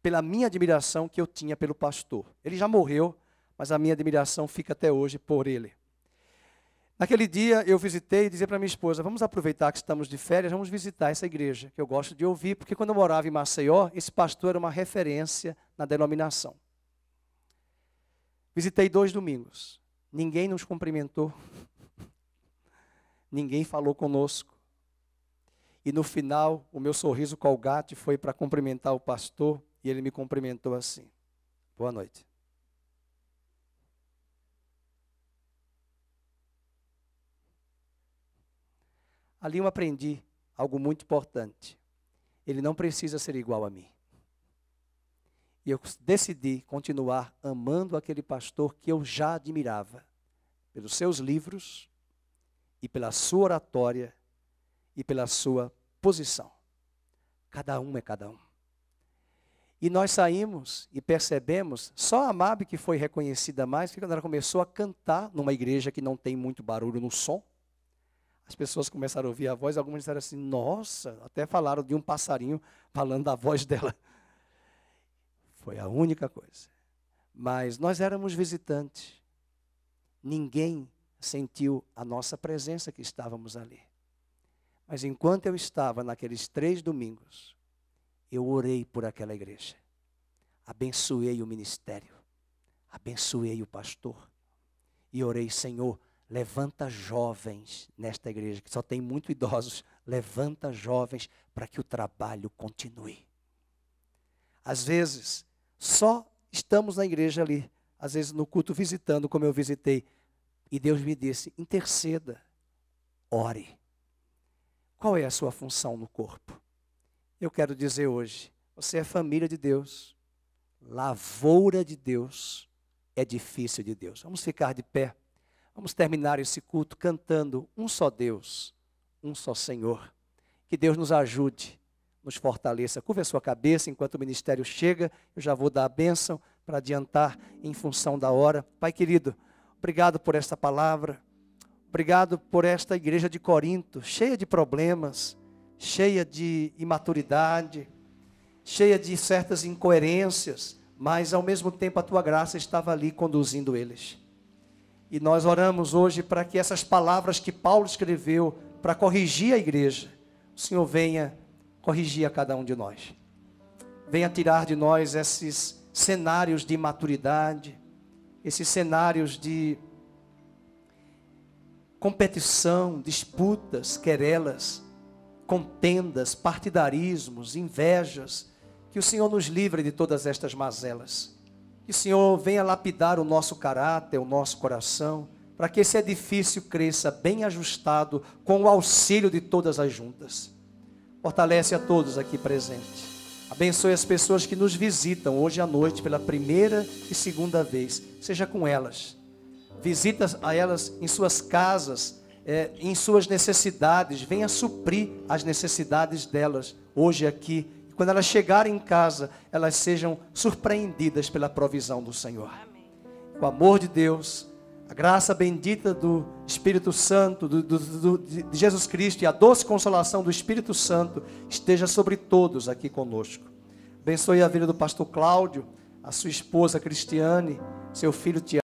pela minha admiração que eu tinha pelo pastor. Ele já morreu, mas a minha admiração fica até hoje por ele. Naquele dia eu visitei e dizia para minha esposa, vamos aproveitar que estamos de férias, vamos visitar essa igreja, que eu gosto de ouvir, porque quando eu morava em Maceió, esse pastor era uma referência na denominação. Visitei 2 domingos, ninguém nos cumprimentou, ninguém falou conosco. E no final, o meu sorriso colgate foi para cumprimentar o pastor, e ele me cumprimentou assim, boa noite. Ali eu aprendi algo muito importante. Ele não precisa ser igual a mim. E eu decidi continuar amando aquele pastor que eu já admirava, pelos seus livros, e pela sua oratória, e pela sua posição. Cada um é cada um. E nós saímos e percebemos, só a Mabe que foi reconhecida mais, quando ela começou a cantar numa igreja que não tem muito barulho no som, as pessoas começaram a ouvir a voz, algumas disseram assim, nossa, até falaram de um passarinho falando da voz dela. Foi a única coisa. Mas nós éramos visitantes. Ninguém sentiu a nossa presença que estávamos ali. Mas enquanto eu estava naqueles 3 domingos, eu orei por aquela igreja. Abençoei o ministério. Abençoei o pastor. E orei, Senhor, levanta jovens nesta igreja, que só tem muito idosos. Levanta jovens para que o trabalho continue. Às vezes, só estamos na igreja ali. Às vezes no culto visitando, como eu visitei. E Deus me disse, interceda, ore. Qual é a sua função no corpo? Eu quero dizer hoje, você é família de Deus, lavoura de Deus, edifício de Deus. Vamos ficar de pé. Vamos terminar esse culto cantando um só Deus, um só Senhor. Que Deus nos ajude, nos fortaleça. Curva a sua cabeça enquanto o ministério chega. Eu já vou dar a bênção para adiantar em função da hora. Pai querido, obrigado por esta palavra. Obrigado por esta igreja de Corinto, cheia de problemas, cheia de imaturidade, cheia de certas incoerências, mas ao mesmo tempo a tua graça estava ali conduzindo eles. E nós oramos hoje para que essas palavras que Paulo escreveu para corrigir a igreja, o Senhor venha corrigir a cada um de nós. Venha tirar de nós esses cenários de imaturidade, esses cenários de competição, disputas, querelas, contendas, partidarismos, invejas. Que o Senhor nos livre de todas estas mazelas. Que o Senhor venha lapidar o nosso caráter, o nosso coração, para que esse edifício cresça bem ajustado com o auxílio de todas as juntas. Fortalece a todos aqui presentes. Abençoe as pessoas que nos visitam hoje à noite pela primeira e segunda vez. Seja com elas. Visita a elas em suas casas, em suas necessidades. Venha suprir as necessidades delas hoje aqui. Quando elas chegarem em casa, elas sejam surpreendidas pela provisão do Senhor. Amém. O amor de Deus, A graça bendita do Espírito Santo, de Jesus Cristo e a doce consolação do Espírito Santo esteja sobre todos aqui conosco. Abençoe a vida do pastor Cláudio, a sua esposa Cristiane, seu filho Tiago.